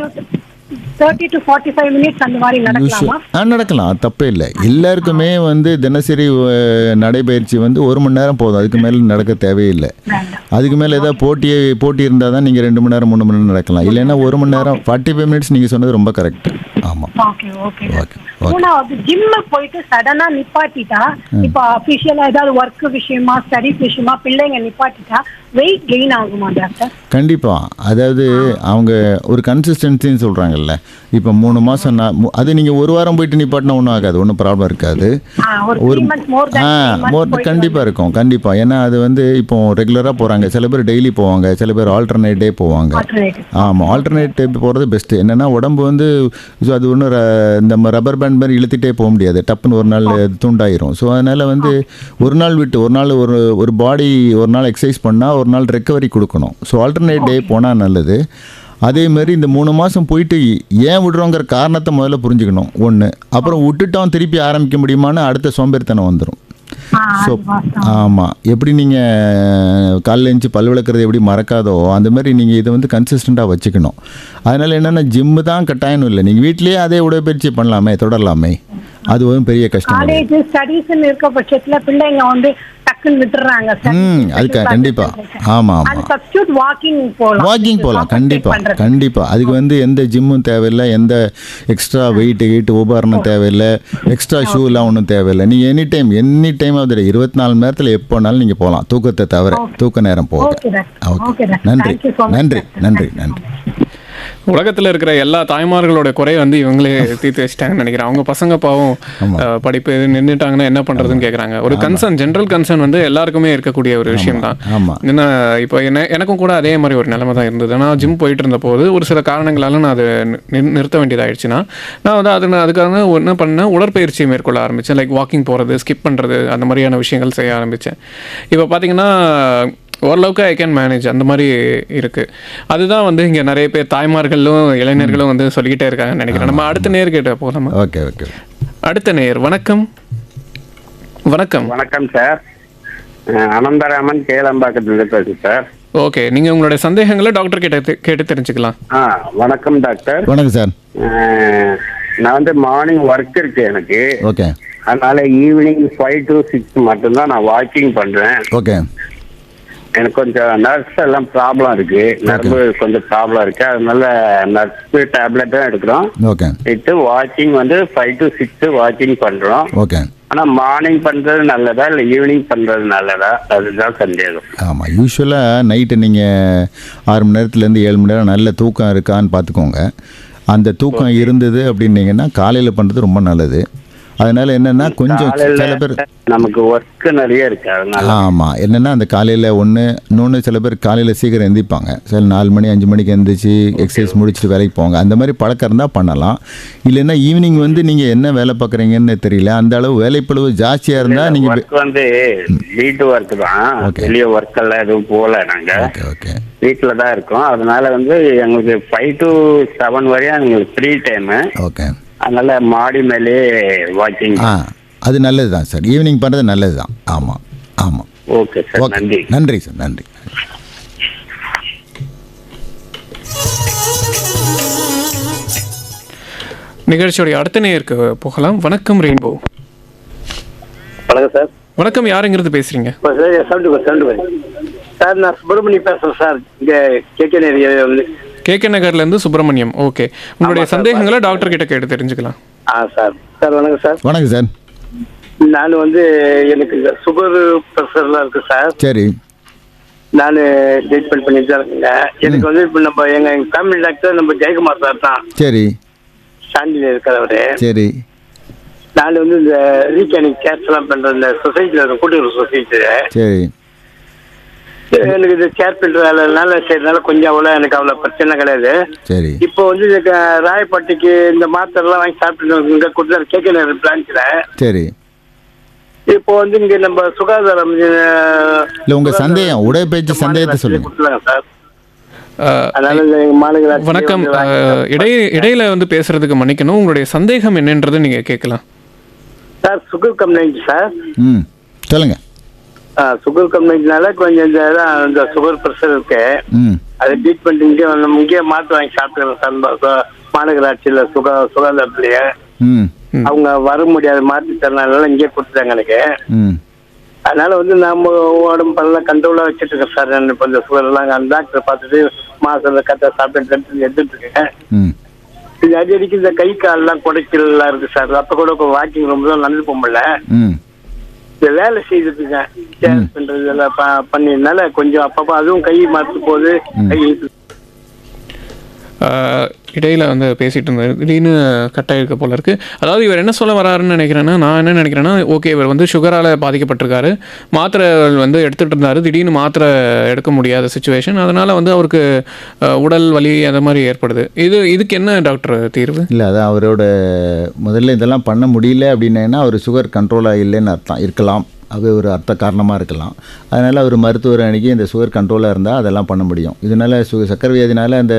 30 to 45 minutes அந்த மாதிரி நடக்கலாமா? நடக்கலாம், தப்பே இல்லை. எல்லாருக்குமே வந்து தினசரி நடைபயிற்சி வந்து 1 மணி நேரம் போதும். அதுக்கு மேலே நடக்க தேவையில்லை. அதுக்கு மேலே ஏதாவது போட்டி இருந்தால் தான் நீங்கள் 2 மணி நேரம் 3 மணி நேரம் நடக்கலாம். இல்லைன்னா 1 மணி நேரம் 45 minutes நீங்கள் சொன்னது ரொம்ப கரெக்ட். ஆமாம். Okay okay. மூணாவது ஜிம்மு போயிட்டு சடனா நிப்பாட்டிட்டா, இப்ப அபிஷியலா ஏதாவது ஒர்க் விஷயமா ஸ்டடிஸ் விஷயமா பிள்ளைங்க நிப்பாட்டிட்டா வெயிட் கெயின் ஆகுமா டாக்டர்? கண்டிப்பாக. அதாவது அவங்க ஒரு கன்சிஸ்டன்சின்னு சொல்கிறாங்கல்ல, இப்போ 3 மாதம் அது நீங்கள் ஒரு வாரம் போயிட்டு நிப்பாட்டினா ஒன்றும் ஆகாது, ஒன்றும் ப்ராப்ளம் இருக்காது. ஒரு கண்டிப்பாக இருக்கும், கண்டிப்பாக. ஏன்னா அது வந்து இப்போ ரெகுலராக போகிறாங்க, சில பேர் டெய்லி போவாங்க, சில பேர் ஆல்டர்னேட் டே போவாங்க. ஆமாம், ஆல்டர்னேட் டே போகிறது பெஸ்ட்டு. என்னென்னா உடம்பு வந்து அது ஒன்றும் இந்த ரப்பர் பேண்ட் மாதிரி இழுத்துட்டே போக முடியாது, டப்புன்னு ஒரு நாள் துண்டாயிரும். ஸோ அதனால் வந்து ஒரு நாள் விட்டு ஒரு நாள் ஒரு பாடி ஒரு நாள் எக்ஸசைஸ் பண்ணால் ஒரு நாள் ரெக்கவரி கொடுக்கணும். ஸோ ஆல்டர்னேட் டே போனால் நல்லது. அதேமாதிரி இந்த 3 மாதம் போயிட்டு ஏன் விடுறோங்கிற காரணத்தை முதல்ல புரிஞ்சுக்கணும் ஒன்று. அப்புறம் விட்டுட்டோம் திருப்பி ஆரம்பிக்க முடியுமான்னு அடுத்த சோம்பேறித்தனம் வந்துடும். ஸோ ஆமாம், எப்படி நீங்கள் காலையில் எழுந்துச்சி பல் விளக்குறது எப்படி மறக்காதோ அந்த மாதிரி நீங்கள் இதை வந்து கன்சிஸ்டண்ட்டாக வச்சுக்கணும். அதனால் என்னென்னா ஜிம்மு தான் கட்டாயம் இல்லை, நீங்கள் வீட்லேயே அதே உடற்பயிற்சி பண்ணலாமே, தொடரலாமே. அது ஒரு பெரிய கஷ்டம். காலேஜ் ஸ்டடீஸ்னு இருக்க பட்சத்துல பிள்ளைங்க வந்து டக்குன்னு விட்டுறாங்க. அதுக்கு கண்டிப்பாக ஆமாம் ஆமாம் வாக்கிங் போகலாம். கண்டிப்பாக அதுக்கு வந்து எந்த ஜிம்மும் தேவையில்லை, எந்த எக்ஸ்ட்ரா வெயிட் உபகரணம் தேவையில்லை, எக்ஸ்ட்ரா ஷூலாம் ஒன்றும் தேவையில்லை. நீங்கள் எனி டைம் அதில் 24 மணி நேரத்தில் எப்போனாலும் நீங்கள் போகலாம், தூக்கத்தை தவிர, தூக்க நேரம் போக. ஓகே, நன்றி நன்றி நன்றி நன்றி. உலகத்தில் இருக்கிற எல்லா தாய்மார்களோட குறைய வந்து இவங்களே தீர்த்து வச்சுட்டாங்கன்னு நினைக்கிறேன். அவங்க பசங்க பாவம் படிப்பு எது நின்றுட்டாங்கன்னா என்ன பண்ணுறதுன்னு கேட்குறாங்க. ஒரு கன்சர்ன், ஜென்ரல் கன்சர்ன் வந்து எல்லாருக்குமே இருக்கக்கூடிய ஒரு விஷயம் தான். ஏன்னா இப்போ எனக்கும் கூட அதே மாதிரி ஒரு நிலைமை தான் இருந்தது. நான் ஜிம் போயிட்டு இருந்த போது ஒரு சில காரணங்களால நான் அதை நிறுத்த வேண்டியதாகிடுச்சுன்னா நான் வந்து அதுக்காக என்ன பண்ணேன், உடற்பயிற்சியை மேற்கொள்ள ஆரம்பித்தேன். லைக் வாக்கிங் போகிறது, ஸ்கிப் பண்ணுறது, அந்த மாதிரியான விஷயங்கள் செய்ய ஆரம்பித்தேன். இப்போ பார்த்தீங்கன்னா ஓரளவுக்கு ஐ கேன் மேனேஜ் அந்த மாதிரி இருக்குது. அதுதான் வந்து இங்கே நிறைய பேர் தாய்மார்களும் இளைஞர்களும் வந்து சொல்லிக்கிட்டே இருக்காங்கன்னு நினைக்கிறேன். நம்ம அடுத்த நேர் கேட்ட போகலாமா? Okay okay. அடுத்த நேர். வணக்கம். வணக்கம். வணக்கம் சார், அனந்தராமன் கேளம்பாக்கத்துல பேசுறேன் சார். ஓகே, நீங்கள் உங்களுடைய சந்தேகங்களை டாக்டர் கேட்டு தெரிஞ்சுக்கலாம். வணக்கம் டாக்டர். வணக்கம் சார். நான் வந்து மார்னிங் ஒர்க் இருக்கு எனக்கு. ஓகே. அதனால ஈவினிங் 5 to 6 மட்டும்தான் நான் வாக்கிங் பண்றேன். ஓகே. எனக்கு கொஞ்சம் நர்ஸ் எல்லாம் ப்ராப்ளம் இருக்கு, நர்வு கொஞ்சம் ப்ராப்ளம் இருக்கு. அதனால நர்ஸ் டேப்லெட் தான் எடுக்கிறோம். ஓகே. இட்டு வாக்கிங் வந்து 5 to 6 வாக்கிங் பண்றோம். ஓகே. ஆனா மார்னிங் பண்றது நல்லதா இல்லை ஈவினிங் பண்றது நல்லதா, அதுதான் சந்தேகம். ஆமாம், யூஸ்வலாக நைட்டு நீங்கள் 6 மணி நேரத்துலேருந்து 7 மணி நேரம் நல்ல தூக்கம் இருக்கான்னு பார்த்துக்கோங்க. அந்த தூக்கம் இருந்தது அப்படின்னீங்கன்னா காலையில் பண்ணுறது ரொம்ப நல்லது. அதனால என்னன்னா கொஞ்சம் சில பேர் நமக்கு ஒர்க் நிறைய இருக்கு, அதனால ஆமாம் என்னென்னா அந்த காலையில் இன்னொன்று சில பேர் காலையில் சீக்கிரம் எந்திரிப்பாங்க, சில 4 மணி 5 மணிக்கு எந்திரிச்சு எக்ஸசைஸ் முடிச்சுட்டு வேலைக்கு போவாங்க. அந்த மாதிரி பழக்கம் இருந்தால் பண்ணலாம். இல்லைன்னா ஈவினிங் வந்து நீங்கள் என்ன வேலை பார்க்குறீங்கன்னு தெரியல, அந்த அளவு வேலைப்பளவு ஜாஸ்தியாக இருந்தால் நீங்கள் ஒர்க் வந்து வீட்டு ஒர்க் தான், வெளியே ஒர்க் எல்லாம் எதுவும் போகல, நாங்கள் ஓகே வீட்டில் தான் இருக்கோம். அதனால வந்து எங்களுக்கு 5 to 7 வரையும் எங்களுக்கு ஃப்ரீ டைமு. ஓகே. அதனால மாடி மேலே வாக்கிங் அது நல்லது தான் சார், ஈவினிங் பண்ணுறது நல்லது தான். ஆமாம் ஆமாம். ஓகே சார், நன்றி. நன்றி சார், நன்றி. நிகழ்ச்சியோடைய அடுத்த நேருக்கு போகலாம். வணக்கம் ரெயின்போ. வணக்கம் சார். வணக்கம், யாருங்கிறது பேசுறீங்க? சார் நான் சுப்பிரமணியம் பேசுறேன் சார், இங்கே கேகே நகர்ல இருந்து சுப்பிரமணியம். ஓகே, உங்களுடைய சந்தேகங்களை டாக்டர் கிட்ட கேட்டு தெரிஞ்சுக்கலாம். சார் வணக்கம் சார். வணக்கம் சார். நான் வந்து எனக்கு சுகர் ப்ரெஷர்லாம் இருக்கு சார். சரி. நான் ட்ரீட்மெண்ட் பண்ணிட்டு தான் இருக்கேங்க. எனக்கு வந்து இப்போ நம்ம எங்க ஃபேமிலி டாக்டர் நம்ம ஜெயக்குமார் சார் தான். சரி. சாண்டியில் இருக்கிறவரு. சரி. நான் வந்து இந்த ரீகேனிங் கேர்ஸ் எல்லாம் பண்ற இந்த சொசைட்டியில் கூட்டுறவு சொசைட்டி. சரி. எனக்கு இது கேர் பண்ற வேலைனால செய்யறதுனால கொஞ்சம் அவ்வளோ எனக்கு அவ்வளோ பிரச்சனை கிடையாது. சரி. இப்போ வந்து ராயப்பட்டிக்கு இந்த மாத்திரைலாம் வாங்கி சாப்பிட்டு இங்கே கொடுத்தாரு கேகே நகர் பிரான்ச்சில். சரி. இப்போ வந்து இங்கே நம்ம சுகாதாரம் இல்லை உங்கள் சந்தேகம் உடற்பயிற்சி சந்தேகத்தை சொல்லுங்க. கொடுத்துருங்க சார். வணக்கம், இடையில வந்து பேசுறதுக்கு மன்னிக்கணும். உங்களுடைய சந்தேகம் என்னன்றது நீங்க கேட்கலாம் சார். Sugar complaint sir. சொல்லுங்க. சுகர் கம்ப்ளைண்ட்னால கொஞ்சம் இந்த சுகர் ப்ரெஷர் இருக்கு, அது ட்ரீட்மெண்ட் இங்கே மாற்று வாங்கி சாப்பிட்டுருக்கேன் சார். மாநகராட்சியில் சுகாதாரத்துலயே அவங்க வர முடியாது மாற்றி தரனால இங்கே கொடுத்துட்டாங்க எனக்கு. அதனால வந்து நம்ம உடம்பெல்லாம் கண்ட்ரோலாக வச்சுட்டு இருக்கேன் சார். நான் இப்போ இந்த சுகர் எல்லாம் அந்த டாக்டரை பார்த்துட்டு மாசம் கரெக்டாக சாப்பிட்டு எடுத்துட்டு இருக்கேன். இது அடிக்கடிக்கு இந்த கை கால்லாம் குடைக்கலாம் இருக்கு சார். அப்ப கூட வாக்கிங் ரொம்ப தான் நடந்து போக முடியல. இந்த வேலை செய்யறதுங்க சேர் பண்றது எல்லாம் பண்ணிருந்தால கொஞ்சம் அப்பப்போ அதுவும் கை மாற்று போகுது. கை இடையில் வந்து பேசிகிட்டு இருந்தார், திடீர்னு கட்டாயிருக்க போல இருக்குது. அதாவது இவர் என்ன சொல்ல வராருன்னு நினைக்கிறேன்னா, நான் என்ன நினைக்கிறேன்னா, ஓகே இவர் வந்து சுகரால் பாதிக்கப்பட்டிருக்காரு, மாத்திரை வந்து எடுத்துகிட்டு இருந்தார், திடீர்னு மாத்திரை எடுக்க முடியாத சுச்சுவேஷன், அதனால் வந்து அவருக்கு உடல் வலி அந்த மாதிரி ஏற்படுது. இதுக்கு என்ன டாக்டர் தீர்வு? இல்லை, அதான் அவரோட முதல்ல இதெல்லாம் பண்ண முடியல அப்படின்னா அவர் சுகர் கண்ட்ரோலாக இல்லைன்னு அர்த்தம் இருக்கலாம். அது ஒரு அர்த்த காரணமாக இருக்கலாம். அதனால் அவர் மருத்துவர் அன்றைக்கி இந்த சுகர் கண்ட்ரோலாக இருந்தால் அதெல்லாம் பண்ண முடியும். இதனால் சர்க்கரை வியாதினால் அந்த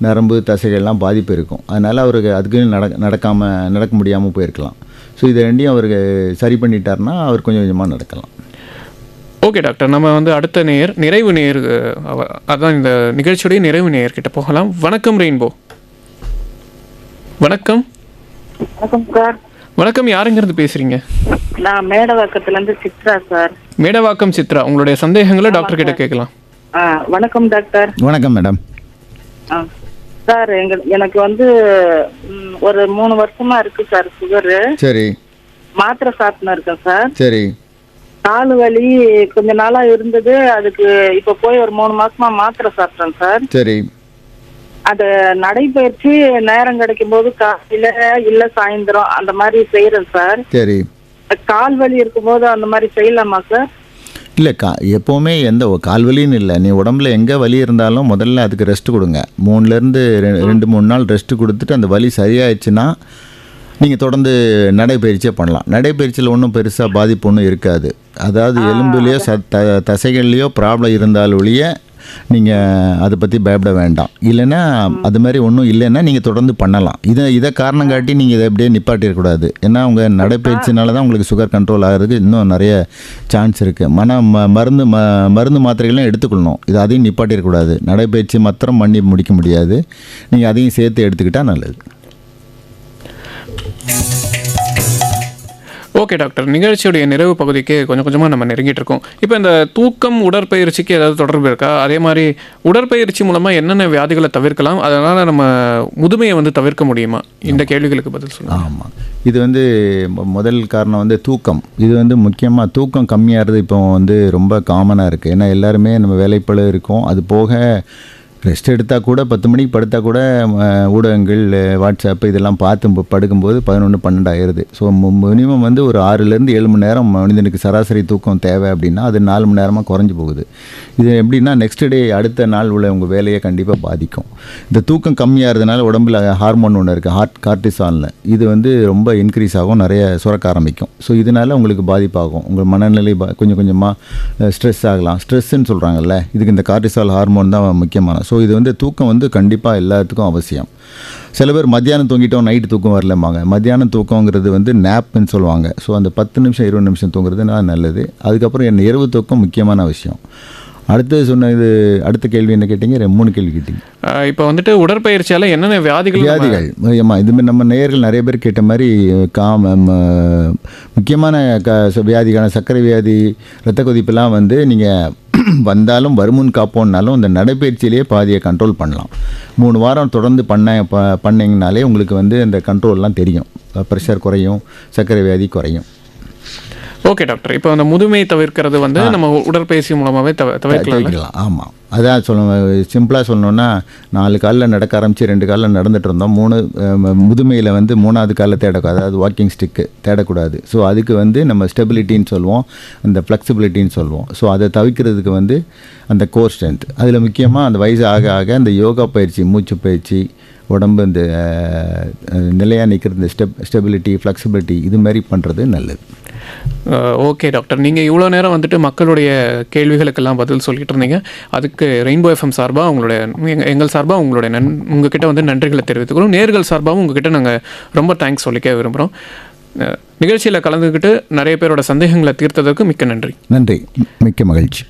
நரம்பு தசைகள்லாம் பாதிப்பு இருக்கும். அதனால் அவருக்கு அதுக்கு நடக்க முடியாமல் போயிருக்கலாம். ஸோ இதை ரெண்டையும் அவருக்கு சரி பண்ணிட்டார்னா அவர் கொஞ்சம் கொஞ்சமாக நடக்கலாம். ஓகே டாக்டர், நம்ம வந்து அடுத்த நிறைவு நேர், அதான் இந்த நிகழ்ச்சியுடைய நிறைவு நேயர்கிட்ட போகலாம். வணக்கம் ரெயின்போ. வணக்கம். வணக்கம் சார். வணக்கம், யாருங்கிறது பேசுறீங்க? நான் மேடவாக்கத்துல இருந்து சித்ரா சார். மேடவாக்கம் சித்ரா, உங்களுடைய சந்தேகங்களை டாக்டர் கிட்ட கேட்கலாம். வணக்கம் டாக்டர். வணக்கம் மேடம். சார் எனக்கு வந்து ஒரு 3 வருஷமா இருக்கு சார் சுகரு. சரி. மாத்திரை சாப்பிட்டு இருக்கேன் சார். சரி. கால் வலி கொஞ்ச நாளா இருந்தது, அதுக்கு இப்ப போய் ஒரு 3 மாசமா மாத்திரை சாப்பிட்டேன் சார். சரி. அது நடைபயிற்சி நேரம் கிடைக்கும் போது காலையில இல்ல சாயந்தரம் அந்த மாதிரி செய்யறேன் சார். சரி. கால் வலி இருக்கும் போது அந்த மாதிரி செய்யலாமா சார்? இல்லை, எப்போவுமே எந்த கால்வலின்னு இல்லை, நீ உடம்புல எங்கே வலி இருந்தாலும் முதல்ல அதுக்கு ரெஸ்ட் கொடுங்க. 3லேருந்து 2-3 நாள் ரெஸ்ட்டு கொடுத்துட்டு அந்த வலி சரியாயிடுச்சுன்னா நீங்கள் தொடர்ந்து நடைப்பயிற்சியே பண்ணலாம். நடைப்பயிற்சியில் ஒன்றும் பெருசாக பாதிப்பு ஒன்றும் இருக்காது. அதாவது எலும்புலேயோ தசைகள்லேயோ ப்ராப்ளம் இருந்தால் ஒழிய நீங்கள் அதை பற்றி பயப்பட வேண்டாம். இல்லைன்னா அது மாதிரி ஒன்றும் இல்லைன்னா நீங்கள் தொடர்ந்து பண்ணலாம். இதை காரணம் காட்டி நீங்கள் இதை எப்படியே நிப்பாட்டிடக்கூடாது. ஏன்னா உங்கள் நடைப்பயிற்சினால தான் உங்களுக்கு சுகர் கண்ட்ரோல் ஆகிறதுக்கு இன்னும் நிறைய சான்ஸ் இருக்குது. மருந்து மாத்திரைகளும் எடுத்துக்கொள்ளணும். இது அதையும் நிப்பாட்டிடக்கூடாது. நடைப்பயிற்சி மாத்திரம் பண்ணி முடிக்க முடியாது, நீங்கள் அதையும் சேர்த்து எடுத்துக்கிட்டால் நல்லது. ஓகே டாக்டர், நிகழ்ச்சியுடைய நிறைவு பகுதிக்கு கொஞ்சம் கொஞ்சமாக நம்ம நெருங்கிட்டு இருக்கோம். இப்போ இந்த தூக்கம் உடற்பயிற்சிக்கு ஏதாவது தொடர்பு இருக்கா? அதே மாதிரி உடற்பயிற்சி மூலமாக என்னென்ன வியாதிகளை தவிர்க்கலாம், அதனால் நம்ம முதுமையை வந்து தவிர்க்க முடியுமா? இந்த கேள்விகளுக்கு பதில் சொல்லுங்கள். ஆமாம், இது வந்து முதல் காரணம் வந்து தூக்கம். இது வந்து முக்கியமாக தூக்கம் கம்மியாகிறது இப்போ வந்து ரொம்ப காமனாக இருக்குது. ஏன்னா எல்லாருமே நம்ம வேலைப்பளு இருக்கோம். அது போக ரெஸ்ட் எடுத்தால் கூட 10 மணிக்கு படுத்தால் கூட ஊடகங்கள் வாட்ஸ்அப் இதெல்லாம் பார்த்து படுக்கும்போது 11-12 ஆயிடுது. ஸோ மினிமம் வந்து ஒரு 6லேருந்து 7 மணி நேரம் மனிதனுக்கு சராசரி தூக்கம் தேவை அப்படின்னா அது 4 மணி நேரமாக குறைஞ்சி போகுது. இது எப்படின்னா நெக்ஸ்ட் டே அடுத்த நாள் உள்ள உங்கள் வேலையை கண்டிப்பாக பாதிக்கும். இந்த தூக்கம் கம்மியாகிறதுனால உடம்புல ஹார்மோன் ஒன்று இருக்குது, கார்டிசால்னு. இது வந்து ரொம்ப இன்க்ரீஸ் ஆகும், நிறைய சுரக்க ஆரம்பிக்கும். ஸோ இதனால் உங்களுக்கு பாதிப்பாகும். உங்கள் மனநிலை கொஞ்சம் கொஞ்சமாக ஸ்ட்ரெஸ் ஆகலாம். ஸ்ட்ரெஸ்ன்னு சொல்கிறாங்கல்ல, இதுக்கு இந்த கார்டிசால் ஹார்மோன் தான் முக்கியமான. ஸோ இது வந்து தூக்கம் வந்து கண்டிப்பாக எல்லாத்துக்கும் அவசியம். சில பேர் மத்தியானம் தூங்கிட்டோம் நைட்டு தூக்கம் வரலம்பாங்க. மத்தியானம் தூக்கங்கிறது வந்து நேப்னு சொல்லுவாங்க. ஸோ அந்த 10 நிமிஷம் 20 நிமிஷம் தூங்குறது நல்லது. அதுக்கப்புறம் இரவு தூக்கம் முக்கியமான விஷயம். அடுத்த கேள்வி என்ன கேட்டீங்க? 3 கேள்வி கேட்டீங்க. இப்போ வந்துட்டு உடற்பயிற்சியால் என்னென்ன வியாதிகள் ஆமாம், இதுமாதிரி நம்ம நேயர்கள் நிறைய பேர் கேட்ட மாதிரி முக்கியமான வியாதிக்கான சர்க்கரை வியாதி, இரத்த கொதிப்பெல்லாம் வந்து நீங்கள் வந்தாலும் வருமுன் காப்போன்னாலும் இந்த நடைப்பயிற்சியிலேயே பாதியை கண்ட்ரோல் பண்ணலாம். 3 வாரம் தொடர்ந்து பண்ணிங்கனாலே உங்களுக்கு வந்து இந்த கண்ட்ரோல்லாம் தெரியும். ப்ரெஷர் குறையும், சர்க்கரை வியாதி குறையும். ஓகே டாக்டர், இப்போ அந்த முதுமையை தவிர்க்கிறது வந்து நம்ம உடற்பயிற்சி மூலமாகவே தவிர்க்கலாம். ஆமாம், அதான் சிம்பிளாக சொல்லணுன்னா 4 காலில் நடக்க ஆரம்பித்து 2 காலில் நடந்துகிட்டு இருந்தோம். முதுமையில் வந்து 3வது காலில் தேடக்கூடாது, அதாவது வாக்கிங் ஸ்டிக்கு தேடக்கூடாது. ஸோ அதுக்கு வந்து நம்ம ஸ்டெபிலிட்டின்னு சொல்லுவோம், அந்த ஃப்ளெக்சிபிலிட்டின்னு சொல்லுவோம். ஸோ அதை தவிர்க்கிறதுக்கு வந்து அந்த கோர் ஸ்ட்ரென்த், அதில் முக்கியமாக அந்த வயசு ஆக ஆக அந்த யோகா பயிற்சி, மூச்சு பயிற்சி, உடம்பு இந்த நிலையாக நிற்கிறது, இந்த ஸ்டெபிலிட்டி, ஃப்ளெக்சிபிலிட்டி இது மாதிரி பண்ணுறது நல்லது. ஓகே டாக்டர், நீங்கள் இவ்வளோ நேரம் வந்துட்டு மக்களுடைய கேள்விகளுக்கெல்லாம் பதில் சொல்லிட்டு இருந்தீங்க. அதுக்கு ரெயின்போ எஃப்எம் சார்பாக எங்கள் சார்பாக உங்ககிட்ட வந்து நன்றிகளை தெரிவித்துக்கிறோம். நேர்கள் சார்பாகவும் உங்ககிட்ட நாங்கள் ரொம்ப தேங்க்ஸ் சொல்லிக்க விரும்புகிறோம். நிகழ்ச்சியில் கலந்துக்கிட்டு நிறைய பேரோட சந்தேகங்களை தீர்த்ததற்கு மிக்க நன்றி. நன்றி, மிக்க மகிழ்ச்சி.